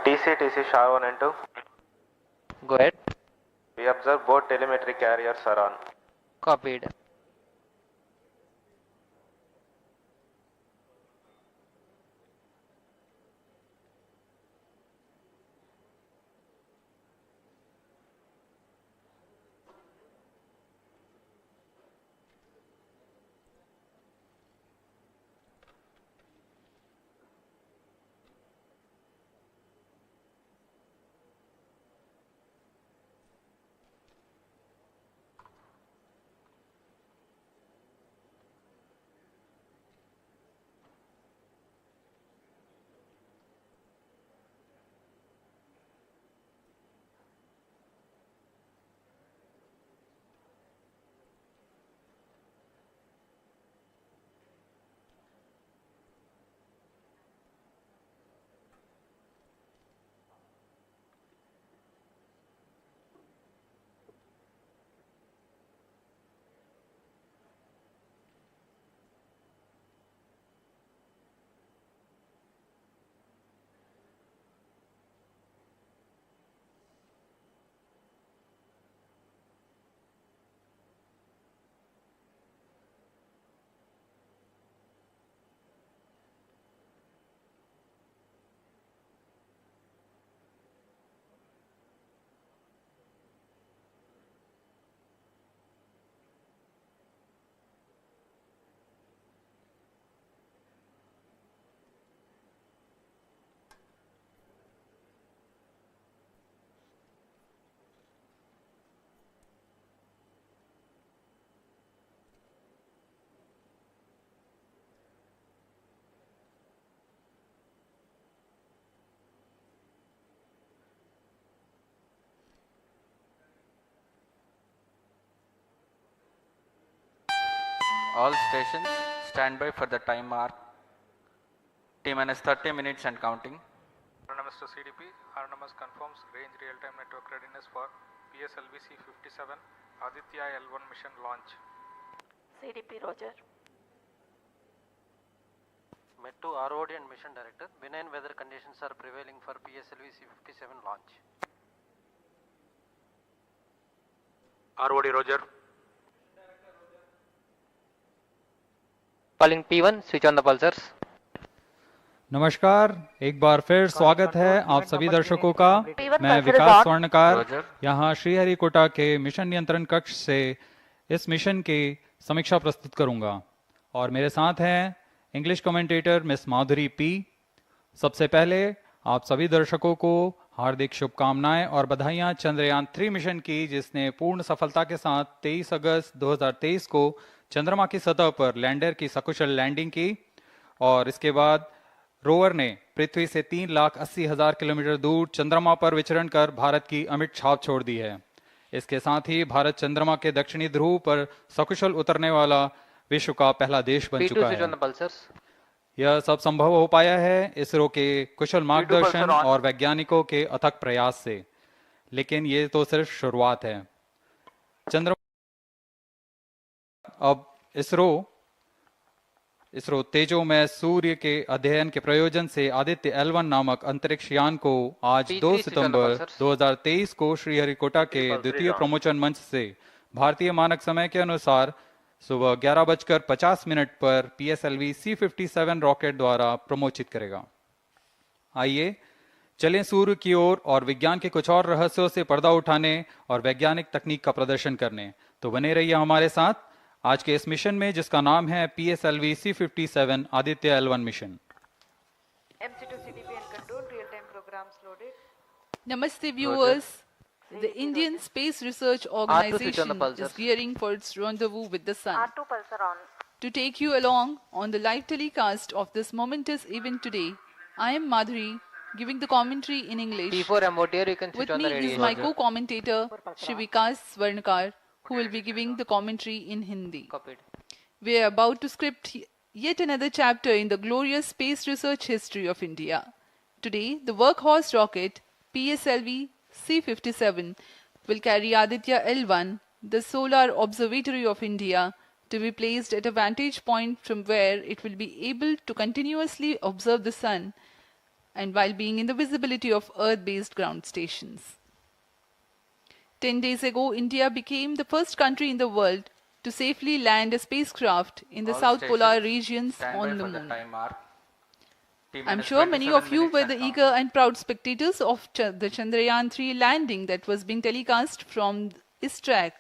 TC SHAR 1 and 2. Go ahead. We observe both telemetry carriers are on. Copied. All stations stand by for the time mark. T-minus 30 minutes and counting. RNMS to CDP. RNMS confirms range real-time network readiness for PSLV-C57 Aditya L1 mission launch. CDP Roger. Met to ROD and Mission Director. Benign weather conditions are prevailing for PSLV-C57 launch. ROD Roger. Calling P1, switch on the pulsars. नमस्कार, एक बार फिर स्वागत है आप सभी दर्शकों का। मैं विकास स्वर्णकार यहाँ श्रीहरिकोटा के मिशन नियंत्रण कक्ष से इस मिशन की समीक्षा प्रस्तुत करूंगा और मेरे साथ हैं इंग्लिश कमेंटेटर मिस माधुरी पी। सबसे पहले आप सभी दर्शकों को हार्दिक शुभकामनाएं और बधाइयां चंद्रयान 3 मिशन की, जिसने पूर्ण सफलता के साथ 23 अगस्त 2023 को चंद्रमा की सतह पर लैंडर की सकुशल लैंडिंग की और इसके बाद रोवर ने पृथ्वी से 3,80,000 किलोमीटर दूर चंद्रमा पर विचरण कर भारत की अमिट छाप छोड़ दी है। इसके साथ ही भारत चंद्रमा के दक्षिणी ध्रुव पर सकुशल उतरने वाला विश्व का पहला देश बन चुका है। यह सब संभव हो पाया है इसरो के कुशल मार्गदर्शन और वैज्ञानिकों के अथक प्रयास से, लेकिन ये तो सिर्फ शुरुआत है। चंद्रमा अब इसरो तेजोमय सूर्य के अध्ययन के प्रयोजन से आदित्य L1 नामक अंतरिक्ष यान को आज 2 सितंबर 2023 को श्रीहरिकोटा के द्वितीय प्रमोचन मंच से भारतीय मानक समय के अनुसार सुबह 11:50 पर PSLV-C57 रॉकेट द्वारा प्रमोचित करेगा। आइए चलें सूर्य की ओर और विज्ञान के कुछ और रहस्यों से पर्दा उठाने और वैज्ञानिक तकनीक का प्रदर्शन करने। तो बने रहिए हमारे साथ आज के इस मिशन में, जिसका नाम है PSLV-C57 Aditya L1 mission. MC2CDP and control real-time programs loaded. Namaste viewers. The Indian Space Research Organization is gearing for its rendezvous with the Sun. R2 pulsar on. To take you along on the live telecast of this momentous event today, I am Madhuri, giving the commentary in English. P4 MOT, you can switch With on the me radio. is my co-commentator, Vikas Swarnakar, who will be giving the commentary in Hindi. Copied. We are about to script yet another chapter in the glorious space research history of India. Today, the workhorse rocket PSLV-C57 will carry Aditya L1, the solar observatory of India, to be placed at a vantage point from where it will be able to continuously observe the Sun and while being in the visibility of Earth-based ground stations. 10 days ago, India became the first country in the world to safely land a spacecraft in the All South Polar stations, regions stand by on the for the moon. time mark. I'm sure many of you were the eager and proud spectators of the Chandrayaan-3 landing that was being telecast from ISTRAC,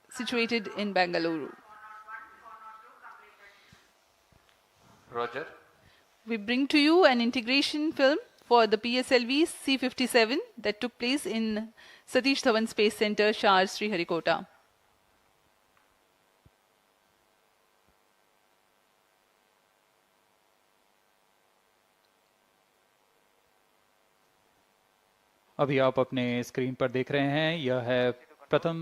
situated in Bangalore. Roger. We bring to you an integration film for the PSLV-C57 that took place in Satish Dhawan Space Center, SHAR, Sriharikota. अभी आप अपने screen पर देख रहे हैं, यह है प्रथम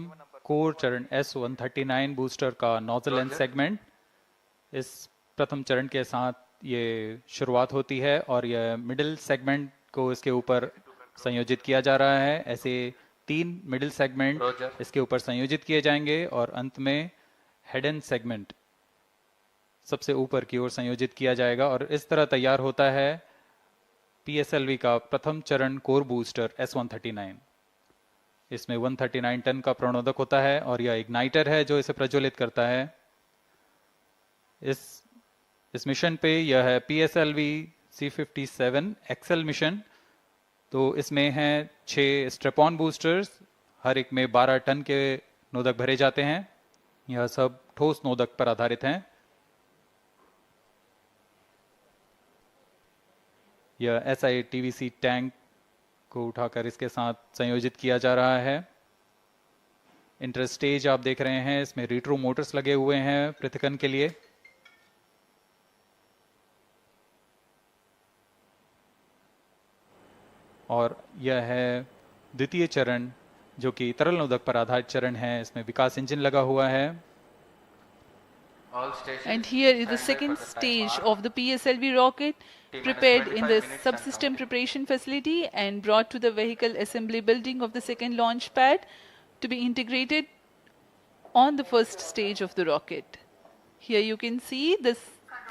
कोर चरण S139 बूस्टर का नोजल एंड सेगमेंट। इस प्रथम चरण के साथ ये शुरुआत होती है और यह मिडिल सेगमेंट को इसके ऊपर संयोजित किया जा रहा है। ऐसे 3 मिडिल सेगमेंट इसके ऊपर संयोजित किए जाएंगे और अंत में हेड एंड सेगमेंट सबसे ऊपर की ओर संयोजित किया जाएगा और इस तरह तैयार होता है PSLV का प्रथम चरण कोर बूस्टर S139। इसमें 139 टन का प्रणोदक होता है और यह इग्नाइटर है जो इसे प्रज्वलित करता है। इस मिशन पे यह है PSLV-C57 एक्सेल मिशन। तो इसमें हैं 6 स्ट्रेपॉन बूस्टर्स, हर एक में 12 टन के नोदक भरे जाते हैं। यह सब ठोस नोदक पर आधारित हैं। यह SI-TVC टैंक को उठाकर इसके साथ संयोजित किया जा रहा है। इंटर स्टेज आप देख रहे हैं, इसमें रिट्रो मोटर्स लगे हुए हैं पृथक्करण के लिए। और यह है द्वितीय चरण जो कि तरल नोदक पर आधारित चरण है। इसमें विकास इंजन लगा हुआ है। And here is the second stage of the PSLV rocket, prepared in the subsystem preparation facility and brought to the vehicle assembly building of the second launch pad to be integrated on the first stage of the rocket. Here you can see the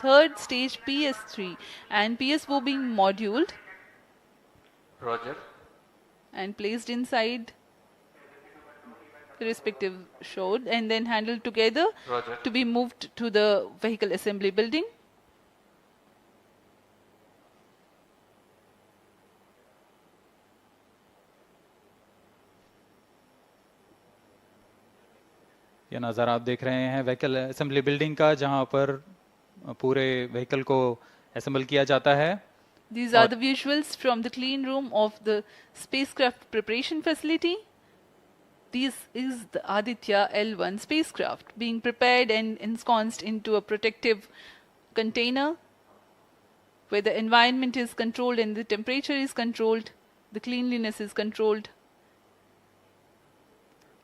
third stage PS3 and PSO being moduled Roger. and placed inside the respective shroud and then handled together Roger. to be moved to the vehicle assembly building. यह नज़ारा आप देख रहे हैं vehicle assembly building का, जहां पर पूरे व्हीकल को असेंबल किया जाता है। These are the visuals from the clean room of the spacecraft preparation facility. This is the Aditya L1 spacecraft being prepared and ensconced into a protective container where the environment is controlled and the temperature is controlled, the cleanliness is controlled.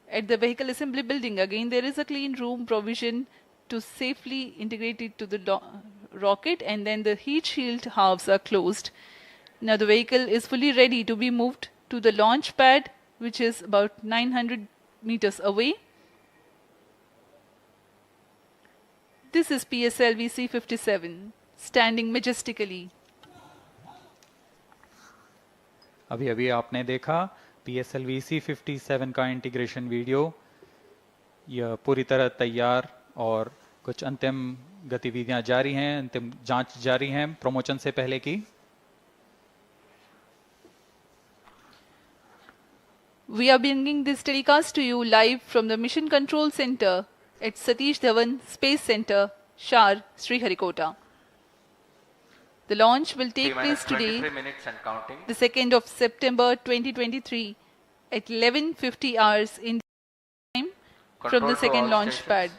At the vehicle assembly building, again, there is a clean room provision to safely integrate it to the rocket, and then the heat shield halves are closed. Now the vehicle is fully ready to be moved to the launch pad, which is about 900 meters away. This is PSLV-C57 standing majestically. अभी अभी आपने देखा PSLV-C57 का integration video. यह पूरी तरह तैयार और कुछ अंतिम गतिविधियां जारी हैं, अंतिम जांच जारी हैं प्रमोशन से पहले की। We are bringing this telecast to you live from the Mission Control Center at Satish Dhawan Space Center, SHAR, Sriharikota. The launch will take place today, the 2nd of September 2023 at 11:50 hours Indian time from the second launch pad.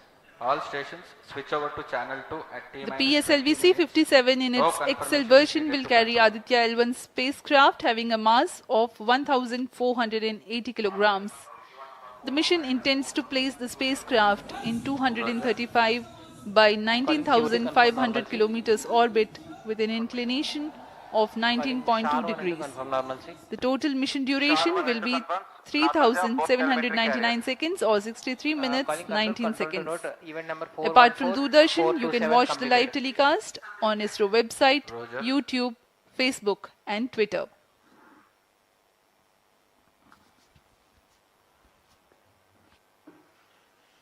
All stations switch over to channel 2 at T-. The PSLV-C57 in its XL version will carry Aditya L1 spacecraft having a mass of 1,480 kilograms. The mission intends to place the spacecraft in 235 by 19,500 kilometers orbit with an inclination of 19.2 degrees. The total mission duration will be 3,799 seconds or 63 minutes 19 seconds. Apart from Doordarshan, you can watch the live telecast on ISRO website, YouTube, Facebook and Twitter.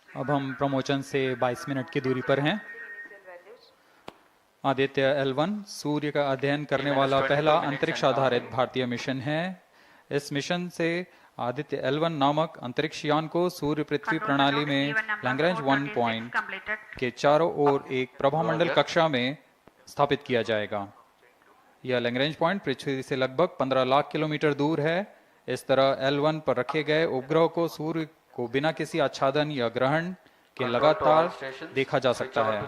अब हम promotion से 22 minute की दूरी पर हैं। Aditya L1 सूर्य का अध्ययन करने वाला पहला अंतरिक्ष आधारित भारतीय मिशन है। इस मिशन से आदित्य L1 नामक अंतरिक्ष यान को सूर्य पृथ्वी प्रणाली में लैग्रेंज 1 पॉइंट के चारों ओर एक प्रभामंडल कक्षा में स्थापित किया जाएगा। यह लैग्रेंज पॉइंट पृथ्वी से लगभग 15 लाख किलोमीटर दूर है। इस तरह L1 पर रखे गए उपग्रह को सूर्य को बिना किसी आच्छादन या ग्रहण के लगातार देखा जा सकता है।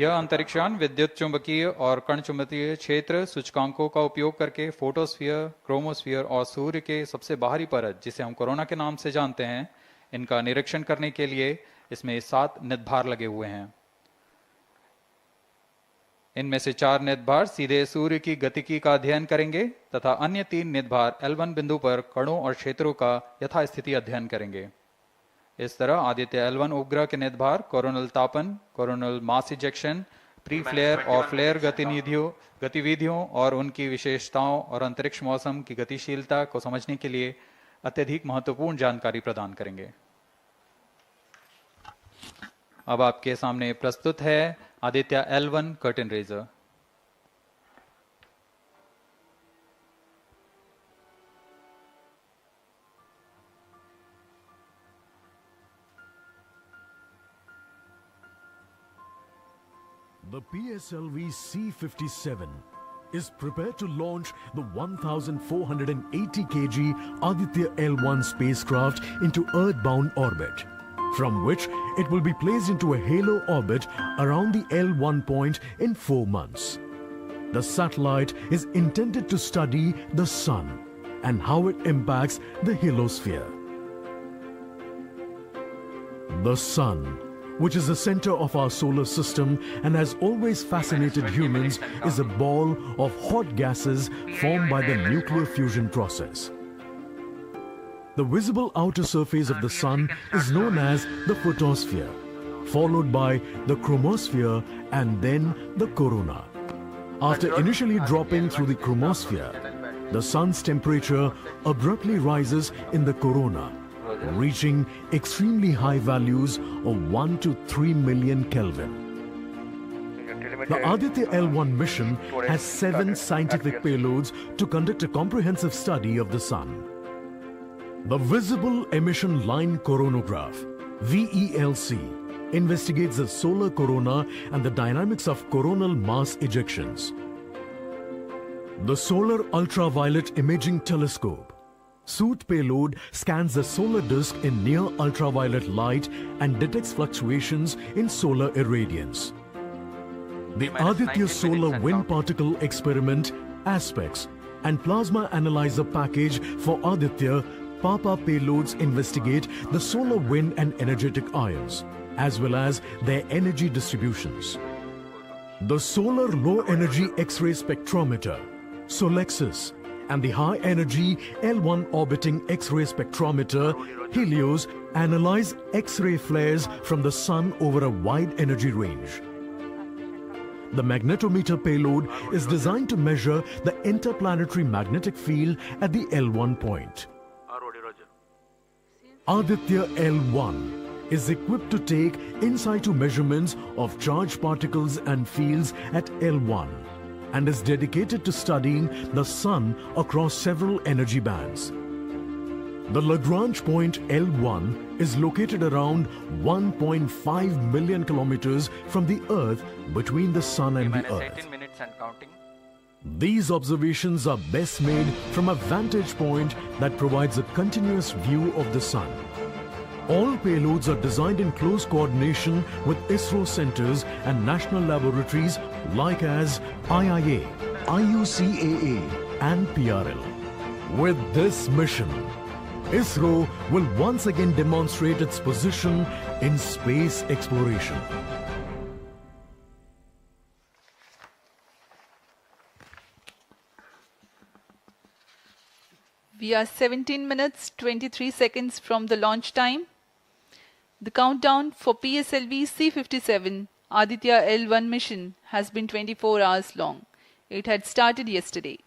यह अंतरिक्ष यान विद्युत चुंबकीय और कण चुंबकीय क्षेत्र सूचकांकों का उपयोग करके फोटोस्फीयर, क्रोमोस्फीयर और सूर्य के सबसे बाहरी परत, जिसे हम कोरोना के नाम से जानते हैं, इनका निरीक्षण करने के लिए इसमें 7 निदभार लगे हुए हैं। इनमें से 4 निदभार सीधे सूर्य की गतिकी का अध्ययन करेंगे तथा अन्य 3 निदभार L1 बिंदु पर कणों और क्षेत्रों का यथास्थिति अध्ययन करेंगे। इस तरह आदित्य L1 उपग्रह के निदभार कोरोनल तापन, coronal mass ejection, pre flare और फ्लेयर गतिविधियों और उनकी विशेषताओं और अंतरिक्ष मौसम की गतिशीलता को समझने के लिए अत्यधिक महत्वपूर्ण जानकारी प्रदान करेंगे। अब आपके सामने प्रस्तुत है Aditya L1 curtain raiser. The PSLV-C57 is prepared to launch the 1,480 kg Aditya L1 spacecraft into Earth-bound orbit, from which it will be placed into a halo orbit around the L1 point in 4 months. The satellite is intended to study the Sun and how it impacts the heliosphere. The Sun, which is the center of our solar system and has always fascinated humans, is a ball of hot gases formed by the nuclear fusion process. The visible outer surface of the Sun is known as the photosphere, followed by the chromosphere and then the corona. After initially dropping through the chromosphere, the Sun's temperature abruptly rises in the corona, reaching extremely high values of 1 to 3 million Kelvin. The Aditya L1 mission has 7 scientific payloads to conduct a comprehensive study of the Sun. The Visible Emission Line Coronagraph, VELC, investigates the solar corona and the dynamics of coronal mass ejections. The Solar Ultraviolet Imaging Telescope, SOOT payload, scans the solar disk in near ultraviolet light and detects fluctuations in solar irradiance. The Aditya Solar Wind Particle Experiment, ASPECS, and Plasma Analyzer Package for Aditya PAPA payloads investigate the solar wind and energetic ions, as well as their energy distributions. The Solar Low Energy X-ray Spectrometer, SOLEXIS, and the High Energy L1 Orbiting X-ray Spectrometer, HELIOS, analyze X-ray flares from the Sun over a wide energy range. The magnetometer payload is designed to measure the interplanetary magnetic field at the L1 point. Aditya L1 is equipped to take in situ measurements of charged particles and fields at L1 and is dedicated to studying the Sun across several energy bands. The Lagrange point L1 is located around 1.5 million kilometers from the Earth, between the Sun and the Earth. 18 minutes and counting. These observations are best made from a vantage point that provides a continuous view of the Sun. All payloads are designed in close coordination with ISRO centers and national laboratories like as IIA, IUCAA and PRL. With this mission, ISRO will once again demonstrate its position in space exploration. We are 17 minutes 23 seconds from the launch time. The countdown for PSLV-C57 Aditya L1 mission has been 24 hours long. It had started yesterday.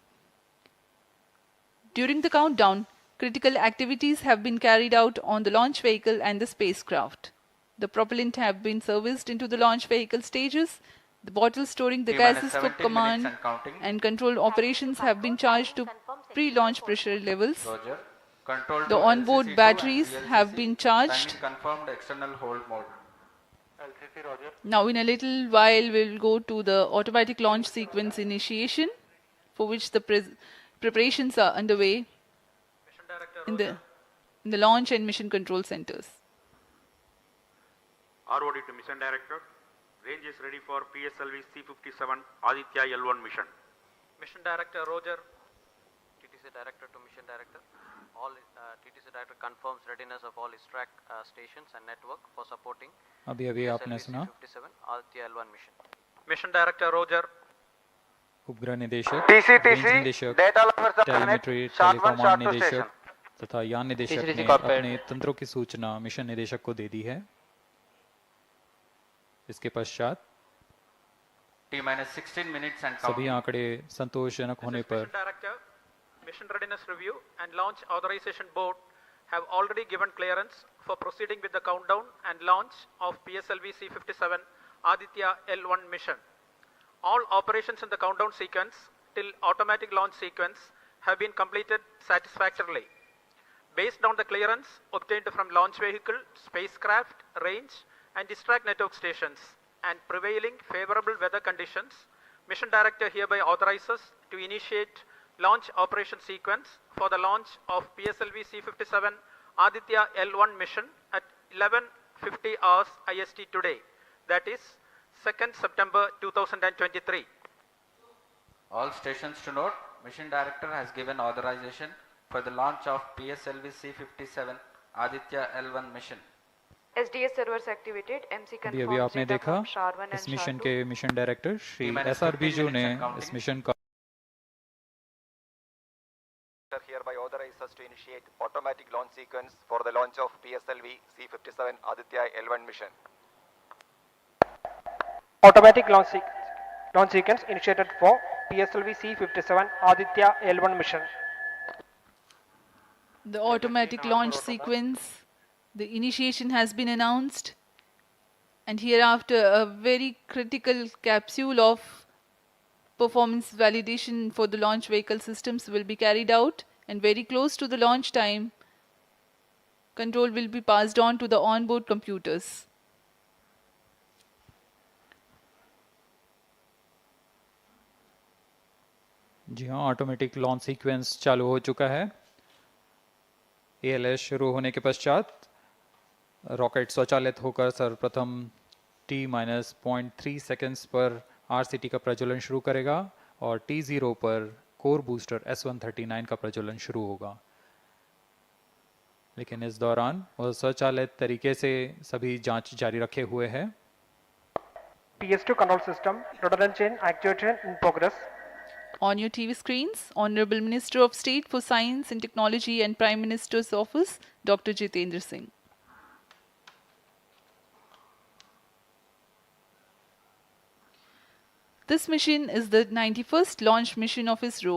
During the countdown, critical activities have been carried out on the launch vehicle and the spacecraft. The propellant have been serviced into the launch vehicle stages. The bottles storing the gases for command and control operations have been charged to pre-launch pressure levels. Roger. Control The to onboard LCC2 batteries and have VLCC. been charged. Timing confirmed external hold mode. Now in a little while we'll go to the automatic launch sequence initiation, for which the preparations are underway in the launch and mission control centers. ROD to Mission Director. Range is ready for PSLV-C57 Aditya L1 mission. Mission Director Roger. TTC Director to Mission Director. All TTC Director confirms readiness of all his track stations and network for supporting अभी आपने सुना PSLV-C57 Aditya L1 mission. Mission Director Roger. उपग्रह निदेशक, range निदेशक, telemetry, टेलीकमांड निदेशक तथा यान निदेशक ने अपने तंत्रों की सूचना मिशन निदेशक को दे दी है। इसके पश्चात T-16 minutes and सभी counting. आंकड़े संतोषजनक होने पर Mission Director, Mission Readiness Review and Launch Authorization Board have already given clearance for proceeding with the countdown and launch of PSLV-C57 Aditya L1 mission. All operations in the countdown sequence till automatic launch sequence have been completed satisfactorily. Based on the clearance obtained from launch vehicle, spacecraft, range and distract network stations and prevailing favorable weather conditions, Mission Director hereby authorizes to initiate launch operation sequence for the launch of PSLV-C57 Aditya L1 mission at 11:50 hours IST today, that is 2nd September 2023. All stations to note, Mission Director has given authorization for the launch of PSLV-C57 Aditya L1 mission. SDS servers activated. MC अभी confirms आपने data देखा from SHAR 1 इस and mission SHAR 2. के mission director Shri T-minus SR 15 Biju ने minutes and counting. इस mission का hereby authorizes to initiate automatic launch sequence for the launch of PSLV-C57 Aditya L1 mission. Automatic launch sequence initiated for PSLV-C57 Aditya L1 mission. The automatic launch sequence, the initiation has been announced, and hereafter a very critical capsule of performance validation for the launch vehicle systems will be carried out, and very close to the launch time, control will be passed on to the onboard computers. जी हाँ, automatic launch sequence चालू हो चुका है। ALS शुरू होने के पश्चात rocket स्वचालित होकर सर्वप्रथम T-0.3 सेकेंड्स पर RCT का प्रज्वलन शुरू करेगा और T0 पर कोर बूस्टर S139 का प्रज्वलन शुरू होगा। लेकिन इस दौरान वह स्वचालित तरीके से सभी जांच जारी रखे हुए है। PS2 control system, rudder chain actuation in progress. On your TV screens, Honorable Minister of State for Science and Technology and Prime Minister's Office, Dr. Jitendra Singh. This mission is the 91st launch mission of ISRO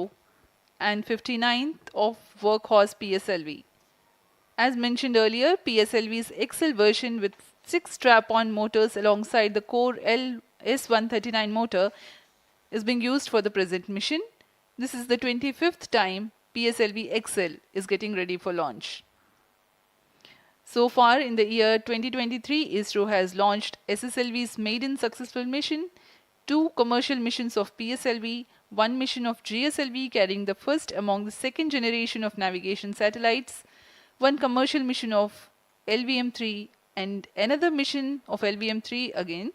and 59th of Workhorse PSLV. As mentioned earlier, PSLV's XL version with 6 strap-on motors alongside the core S139 motor is being used for the present mission. This is the 25th time PSLV XL is getting ready for launch. So far in the year 2023, ISRO has launched SSLV's maiden successful mission, 2 commercial missions of PSLV, 1 mission of GSLV carrying the first among the second generation of navigation satellites, 1 commercial mission of LVM-3 and another mission of LVM-3 again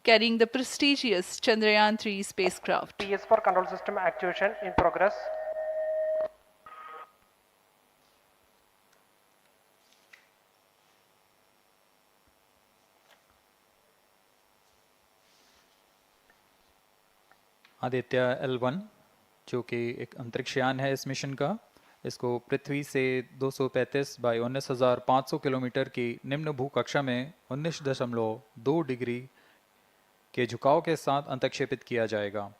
carrying the prestigious Chandrayaan-3 spacecraft. PS4 control system activation in progress. Aditya L1 जो कि एक अंतरिक्षयान है इस mission का, इसको पृथ्वी से 235 by 19,500 kilometre की निम्न भूकक्षा में 19.2 डिग्री के झुकाव के साथ अंतक्षेपित किया जाएगा।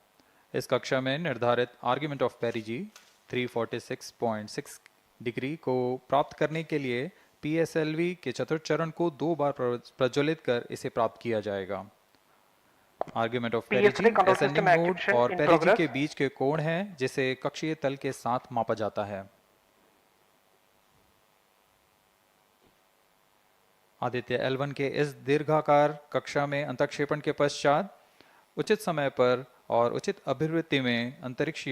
इस कक्षा में निर्धारित आर्ग्यूमेंट ऑफ पेरिजी 346.6 डिग्री को प्राप्त करने के लिए PSLV के चतुर्थ चरण को 2 बार प्रज्वलित कर इसे प्राप्त किया जाएगा। आर्ग्यूमेंट ऑफ पेरिजी असेंडिंग मोड और पेरिजी के बीच के कोण है जिसे कक्षीय तल के साथ मापा जाता है। आदित्य L1 के इस दीर्घाकार कक्षा में अंतक्षेपण के पश्चात उचित समय पर और उचित अभिवृत्ति में अंतरिक्ष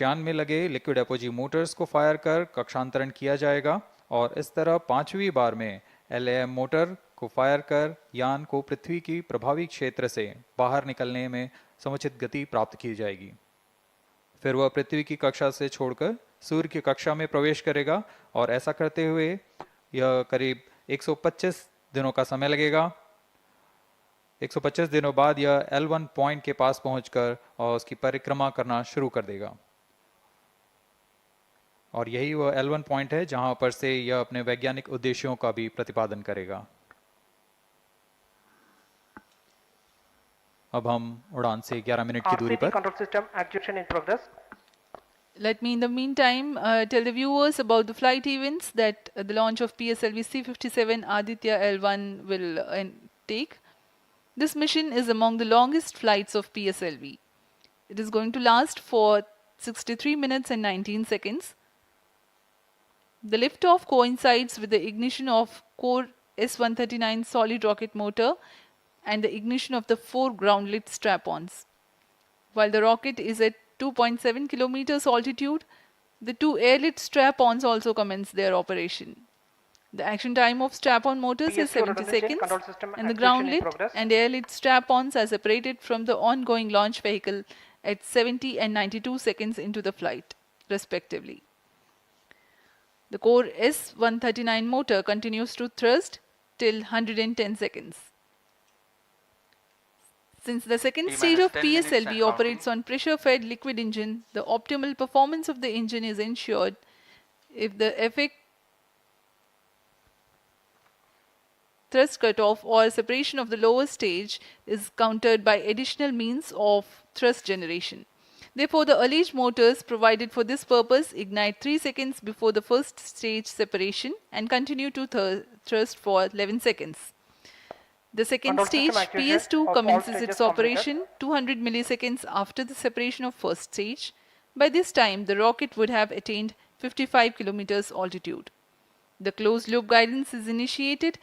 यान में लगे लिक्विड एपोजी मोटर्स को फायर कर कक्षांतरण किया जाएगा और इस तरह 5वीं बार में LAM मोटर को फायर कर यान को पृथ्वी की प्रभावी क्षेत्र से बाहर निकलने में समुचित गति प्राप्त की जाएगी। फिर वह पृथ्वी की कक्षा से छोड़कर सूर्य की कक्षा में प्रवेश करेगा और ऐसा करते हुए यह करीब 125 दिनों का समय लगेगा। 125 दिनों बाद यह L1 पॉइंट के पास पहुंचकर और उसकी परिक्रमा करना शुरू कर देगा और यही वह L1 पॉइंट है जहां पर से यह अपने वैज्ञानिक उद्देश्यों का भी प्रतिपादन करेगा। अब हम उड़ान से 11 मिनट की दूरी पर control system actuation in progress. Let me in the meantime tell the viewers about the flight events that the launch of PSLV-C57 Aditya L1 will take. This mission is among the longest flights of PSLV. It is going to last for 63 minutes and 19 seconds. The liftoff coincides with the ignition of core S139 solid rocket motor and the ignition of the 4 ground-lit strap-ons. While the rocket is at 2.7 kilometers altitude, the 2 air-lit strap-ons also commence their operation. The action time of strap-on motors is 70 seconds and the ground-lit and air-lit strap-ons are separated from the ongoing launch vehicle at 70 and 92 seconds into the flight, respectively. The core S139 motor continues to thrust till 110 seconds. Since the second stage of PSLV operates on pressure-fed liquid engine, the optimal performance of the engine is ensured if the effect thrust cutoff or separation of the lower stage is countered by additional means of thrust generation. Therefore, the alleged motors provided for this purpose ignite 3 seconds before the first stage separation and continue to thrust for 11 seconds. The second stage, PS2, commences its operation 200 milliseconds after the separation of first stage. By this time, the rocket would have attained 55 kilometers altitude. The closed-loop guidance is initiated,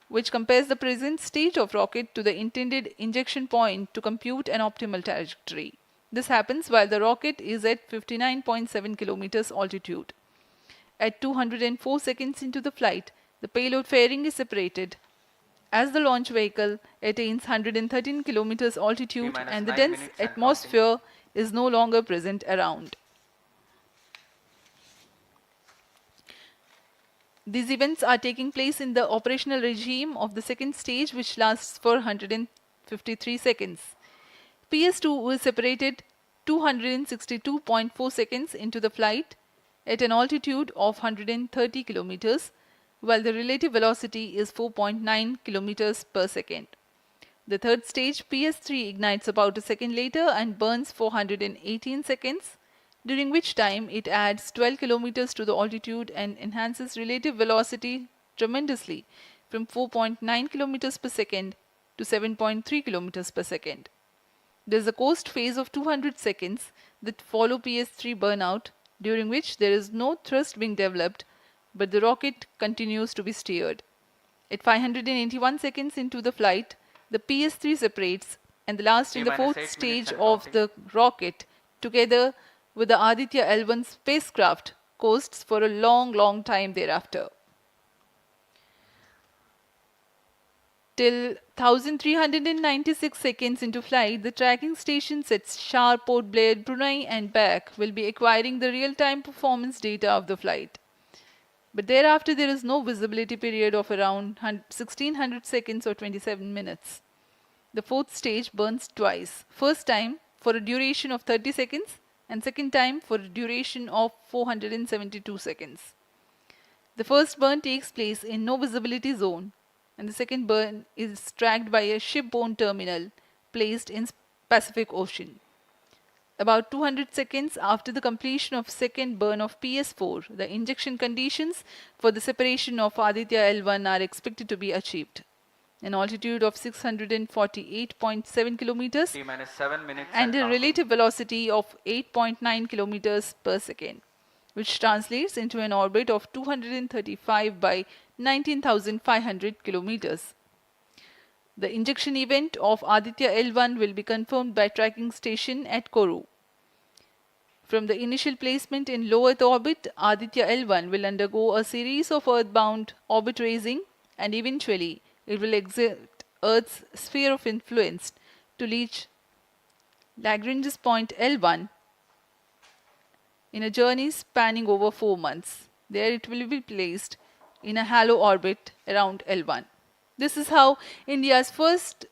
which compares the present state of rocket to the intended injection point to compute an optimal trajectory. This happens while the rocket is at 59.7 kilometers altitude. At 204 seconds into the flight, the payload fairing is separated as the launch vehicle attains 113 kilometers altitude and the dense atmosphere is no longer present around. These events are taking place in the operational regime of the second stage, which lasts for 153 seconds. PS2 was separated 262.4 seconds into the flight at an altitude of 130 kilometers, while the relative velocity is 4.9 kilometers per second. The third stage, PS3, ignites about a second later and burns for 118 seconds, during which time it adds 12 kilometers to the altitude and enhances relative velocity tremendously from 4.9 kilometers per second to 7.3 kilometers per second. There is a coast phase of 200 seconds that follow PS3 burnout, during which there is no thrust being developed, but the rocket continues to be steered. At 581 seconds into the flight, the PS3 separates and the last in the fourth stage of the rocket, together with the Aditya L1 spacecraft, coasts for a long time thereafter. Till 1396 seconds into flight, the tracking stations at SHAR, Port Blair, Brunei and back will be acquiring the real-time performance data of the flight. But thereafter there is no visibility period of around 1600 seconds or 27 minutes. The fourth stage burns twice. First time for a duration of 30 seconds and second time for a duration of 472 seconds. The first burn takes place in no visibility zone and the second burn is tracked by a shipborne terminal placed in Pacific Ocean. About 200 seconds after the completion of second burn of PS4, the injection conditions for the separation of Aditya L1 are expected to be achieved. An altitude of 648.7 kilometers T-minus 7 minutes and a counting. relative velocity of 8.9 kilometers per second, which translates into an orbit of 235 by 19,500 kilometers. The injection event of Aditya L1 will be confirmed by tracking station at Kourou. From the initial placement in low Earth orbit, Aditya L1 will undergo a series of earthbound orbit raising, and eventually it will exit Earth's sphere of influence to reach Lagrange's point L1 in a journey spanning over 4 months. There it will be placed in a halo orbit around L1. This is how India's first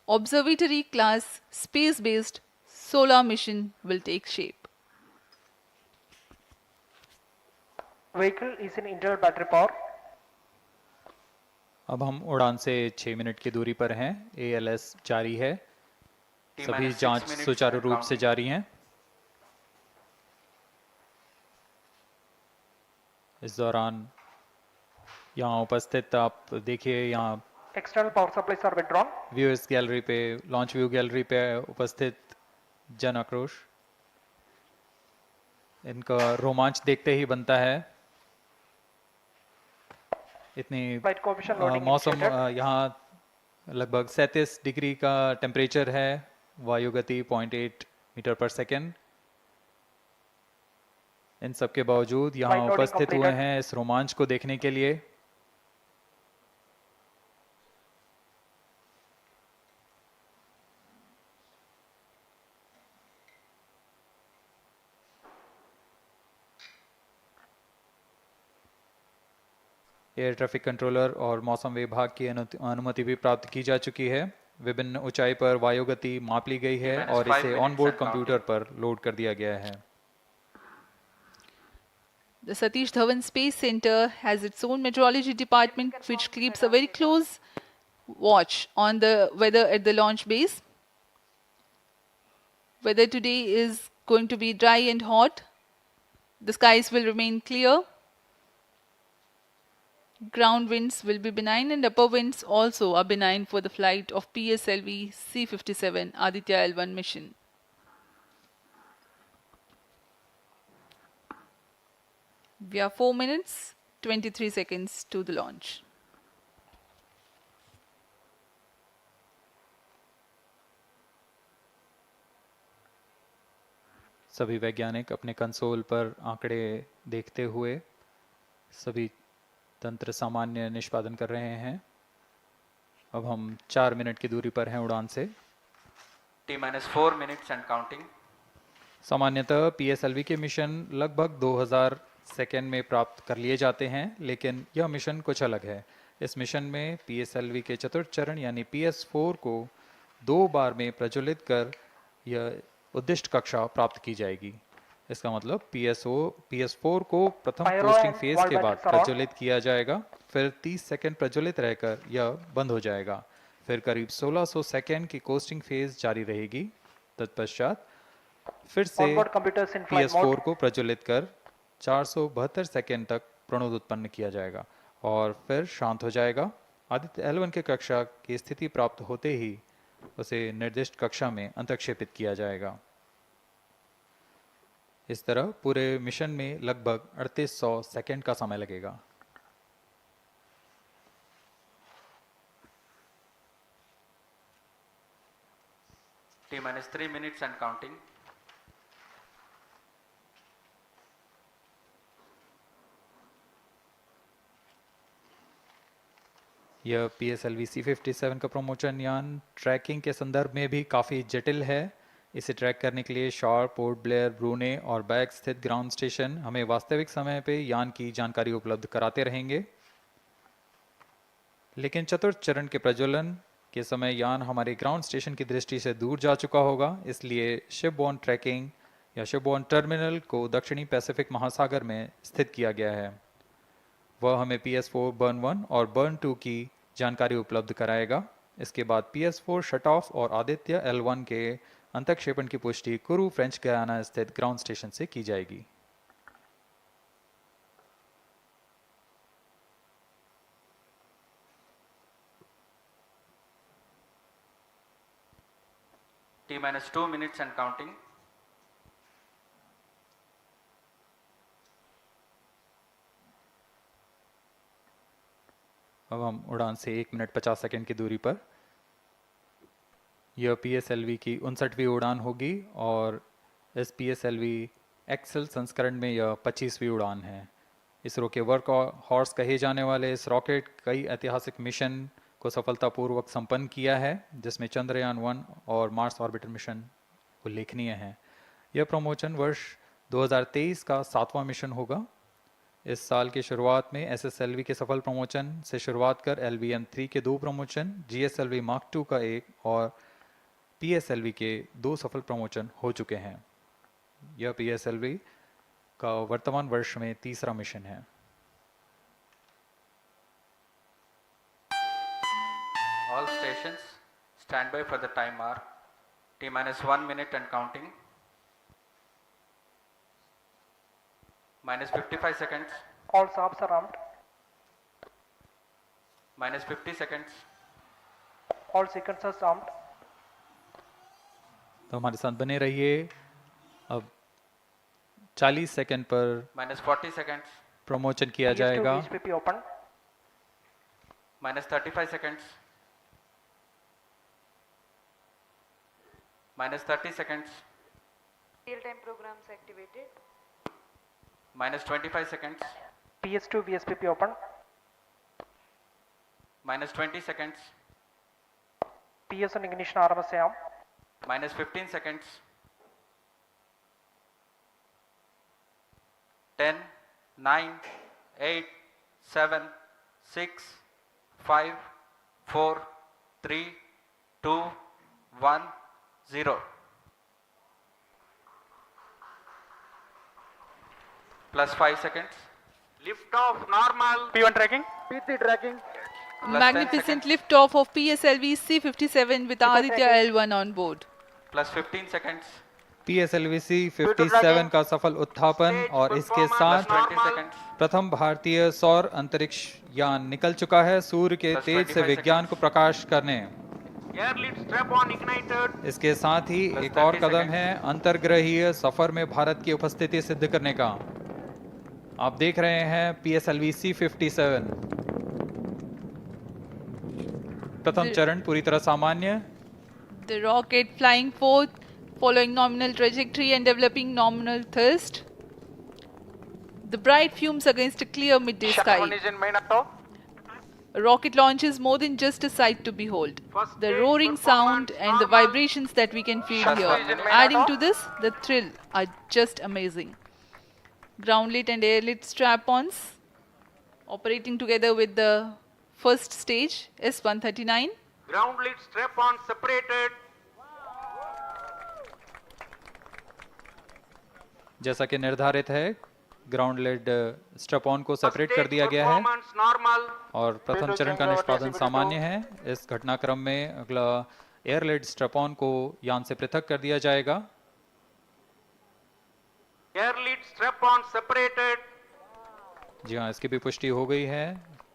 observatory class space-based solar mission will take shape. Vehicle is in internal battery power. अब हम उड़ान से 6 minute की दूरी पर हैं। ALS जारी है। सभी जांच सुचारू रूप से जारी हैं। इस दौरान यहाँ उपस्थित आप देखिए, यहाँ External power supplies are withdrawn. Viewers gallery पे, लॉन्च व्यू गैलरी पे उपस्थित जन आक्रोश, इनका रोमांच देखते ही बनता है। इतनी मौसम यहाँ लगभग 37 डिग्री का टेम्परेचर है, वायु गति 0.8 मीटर पर सेकेंड। इन सब के बावजूद यहाँ उपस्थित हुए हैं इस रोमांच को देखने के लिए। एयर ट्रैफिक कंट्रोलर और मौसम विभाग की अनुमति भी प्राप्त की जा चुकी है। विभिन्न ऊंचाई पर वायु गति माप ली गई है और इसे ऑनबोर्ड कंप्यूटर पर लोड कर दिया गया है। The Satish Dhawan Space Center has its own meteorology department which keeps a very close watch on the weather at the launch base. Weather today is going to be dry and hot. The skies will remain clear. Ground winds will be benign and upper winds also are benign for the flight of PSLV-C57 Aditya L1 mission. We are 4 minutes, 23 seconds to the launch. सभी वैज्ञानिक अपने console पर आंकड़े देखते हुए सभी तंत्र सामान्य निष्पादन कर रहे हैं। अब हम 4 मिनट की दूरी पर हैं उड़ान से। T-4 minutes and counting. सामान्यतः PSLV के मिशन लगभग 2000 सेकेंड में प्राप्त कर लिए जाते हैं, लेकिन यह मिशन कुछ अलग है। इस मिशन में PSLV के चतुर्थ चरण यानी PS4 को 2 बार में प्रज्वलित कर यह उद्दिष्ट कक्षा प्राप्त की जाएगी। इसका मतलब PS4 को प्रथम कोस्टिंग फेज के बाद प्रज्वलित किया जाएगा, फिर 30 सेकेंड प्रज्वलित रहकर यह बंद हो जाएगा। फिर करीब 1600 सेकेंड की कोस्टिंग फेज जारी रहेगी। तत्पश्चात फिर से PS4 को प्रज्वलित कर 472 सेकेंड तक प्रणोद उत्पन्न किया जाएगा और फिर शांत हो जाएगा। आदित्य L1 के कक्षा की स्थिति प्राप्त होते ही उसे निर्दिष्ट कक्षा में अंतक्षेपित किया जाएगा। इस तरह पूरे मिशन में लगभग 3800 सेकेंड का समय लगेगा। T-3 minutes and counting. यह PSLV-C57 का प्रमोशन यान ट्रैकिंग के संदर्भ में भी काफ़ी जटिल है। इसे ट्रैक करने के लिए शार, पोर्ट ब्लेयर, ब्रूने और बैग स्थित ग्राउंड स्टेशन हमें वास्तविक समय पे यान की जानकारी उपलब्ध कराते रहेंगे। लेकिन चतुर्थ चरण के प्रज्वलन के समय यान हमारे ग्राउंड स्टेशन की दृष्टि से दूर जा चुका होगा, इसलिए शिपबॉर्न ट्रैकिंग या शिपबॉर्न टर्मिनल को दक्षिणी पैसिफिक महासागर में स्थित किया गया है। वह हमें PS4 बर्न 1 और बर्न 2 की जानकारी उपलब्ध कराएगा। इसके बाद PS4 शट ऑफ और आदित्य L1 के अंतक्षेपण की पुष्टि कुरु फ्रेंच गयाना स्थित ग्राउंड स्टेशन से की जाएगी। T-2 minutes and counting. अब हम उड़ान से 1 मिनट 50 सेकंड की दूरी पर। यह PSLV की 59वीं उड़ान होगी और इस PSLV एक्सेल संस्करण में यह 25वीं उड़ान है। इसरो के वर्क हॉर्स कहे जाने वाले इस रॉकेट कई ऐतिहासिक मिशन को सफलतापूर्वक संपन्न किया है, जिसमें चंद्रयान 1 और मार्स ऑर्बिटर मिशन उल्लेखनीय हैं। यह प्रमोशन वर्ष 2023 का 7वां मिशन होगा। इस साल की शुरुआत में SSLV के सफल प्रमोशन से शुरुआत कर LVM-3 के 2 प्रमोशन, GSLV Mark II का 1 और PSLV के 2 सफल प्रमोशन हो चुके हैं। यह PSLV का वर्तमान वर्ष में 3रा मिशन है। All stations stand by for the time mark. T-1 minute and counting. -55 seconds. All subs are armed. -50 seconds. All sequencers armed. तो हमारे साथ बने रहिए। अब 40 सेकंड पर -40 seconds. प्रमोशन किया जाएगा। VSPP open. -35 seconds. -30 seconds. Real-time programs activated. -25 seconds. PS2 VSPP open. -20 seconds. PS1 ignition RMS arm. -15 seconds. 10, 9, 8, 7, 6, 5, 4, 3, 2, 1, 0. +5 seconds. Lift off normal. P1 tracking. P3 tracking. Magnificent liftoff of PSLV-C57 with Aditya L1 on board. +15 seconds. PSLV-C57 का सफल उत्थापन और इसके साथ 20 seconds. प्रथम भारतीय सौर अंतरिक्ष यान निकल चुका है सूर्य के तेज से विज्ञान को प्रकाश करने। Air lead strap on ignited. इसके साथ ही एक और कदम है अंतर्ग्रहीय सफर में भारत की उपस्थिति सिद्ध करने का। आप देख रहे हैं PSLV-C57 प्रथम चरण पूरी तरह सामान्य। The rocket flying forth, following nominal trajectory and developing nominal thrust. The bright fumes against a clear midday sky. A rocket launch is more than just a sight to behold. The roaring sound and the vibrations that we can feel here. Adding to this, the thrill are just amazing. Ground-lit and air-lit strap-ons operating together with the first stage, S139. Ground lead strap on separated. जैसा कि निर्धारित है, ground lead strap on को separate कर दिया गया है और प्रथम चरण का निष्पादन सामान्य है। इस घटनाक्रम में अगला एयर लेड स्ट्रैप ऑन को यान से पृथक कर दिया जाएगा। Air lead strap on separated. जी हाँ, इसकी भी पुष्टि हो गई है।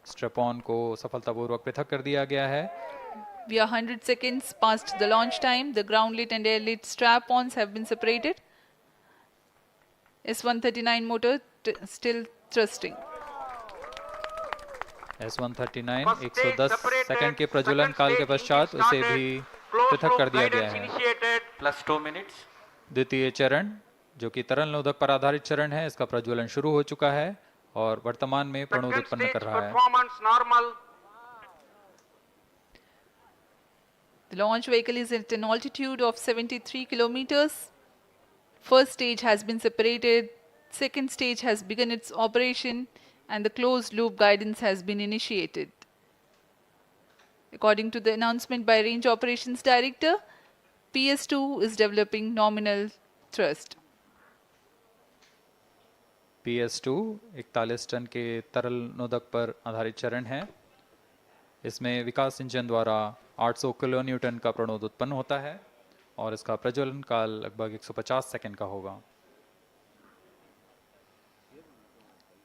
स्ट्रैप ऑन को सफलतापूर्वक पृथक कर दिया गया है। We are 100 seconds past the launch time. The ground-lit and air-lit strap-ons have been separated. S139 motor still thrusting. S139 110 second के प्रज्वलन काल के पश्चात उसे भी पृथक कर दिया गया है। +2 minutes. द्वितीय चरण जो कि तरल नोदक पर आधारित चरण है, इसका प्रज्वलन शुरू हो चुका है और वर्तमान में प्रणोद उत्पन्न कर रहा है। The launch vehicle is at an altitude of 73 kilometers. First stage has been separated. Second stage has begun its operation and the closed loop guidance has been initiated. According to the announcement by Range Operations Director, PS2 is developing nominal thrust. PS2 41 ton के तरल नोदक पर आधारित चरण है। इसमें विकास engine द्वारा 800 kilo Newton का प्रणोद उत्पन्न होता है और इसका प्रज्वलन काल लगभग 150 सेकंड का होगा।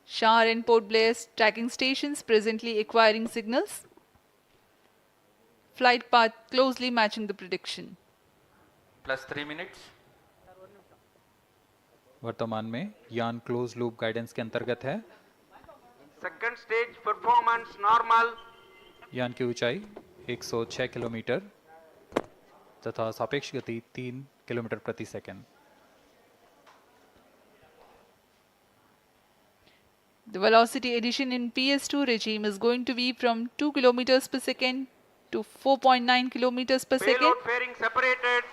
SHAR and Port Blair tracking stations presently acquiring signals. Flight path closely matching the prediction. Plus 3 minutes. वर्तमान में यान क्लोज लूप गाइडेंस के अंतर्गत है। Second stage performance normal. यान की ऊंचाई 106 किलोमीटर तथा सापेक्ष गति 3 किलोमीटर प्रति second. The velocity addition in PS2 regime is going to be from 2 kilometers per second to 4.9 kilometers per second. Payload fairing separated.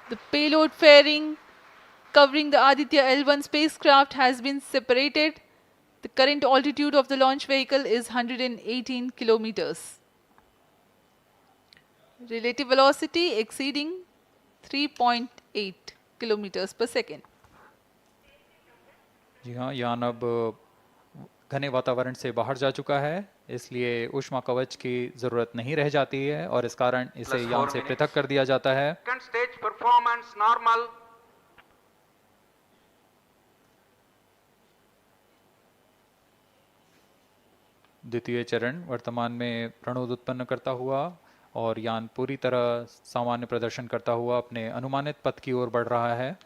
The payload fairing covering the Aditya L1 spacecraft has been separated. The current altitude of the launch vehicle is 118 kilometers. Relative velocity exceeding 3.8 kilometers per second. जी हाँ, यान अब घने वातावरण से बाहर जा चुका है, इसलिए ऊष्मा कवच की जरूरत नहीं रह जाती है और इस कारण इसे यान से पृथक कर दिया जाता है। Second stage performance normal. द्वितीय चरण वर्तमान में प्रणोद उत्पन्न करता हुआ और यान पूरी तरह सामान्य प्रदर्शन करता हुआ अपने अनुमानित पथ की ओर बढ़ रहा है।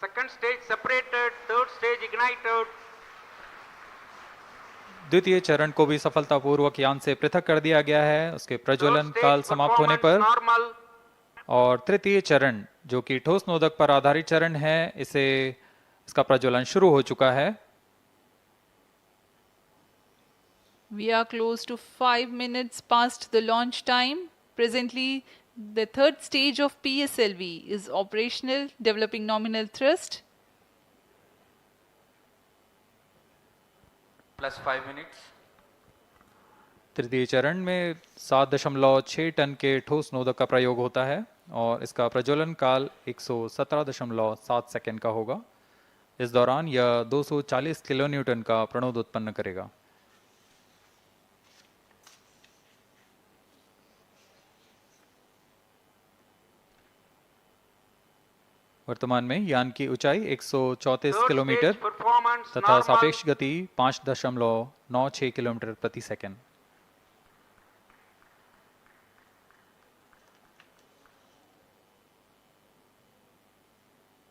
Second stage separated, third stage ignited. द्वितीय चरण को भी सफलतापूर्वक यान से पृथक कर दिया गया है उसके प्रज्वलन काल समाप्त होने पर। Normal. और तृतीय चरण जो कि ठोस नोदक पर आधारित चरण है, इसका प्रज्वलन शुरू हो चुका है। We are close to 5 minutes past the launch time. Presently, the third stage of PSLV is operational, developing nominal thrust. Plus 5 minutes. तृतीय चरण में 7.6 टन के ठोस नोदक का प्रयोग होता है और इसका प्रज्वलन काल 117.7 सेकंड का होगा। इस दौरान यह 240 किलो न्यूटन का प्रणोद उत्पन्न करेगा। वर्तमान में यान की ऊंचाई 134 किलोमीटर तथा सापेक्ष गति 5.96 किलोमीटर प्रति सेकंड।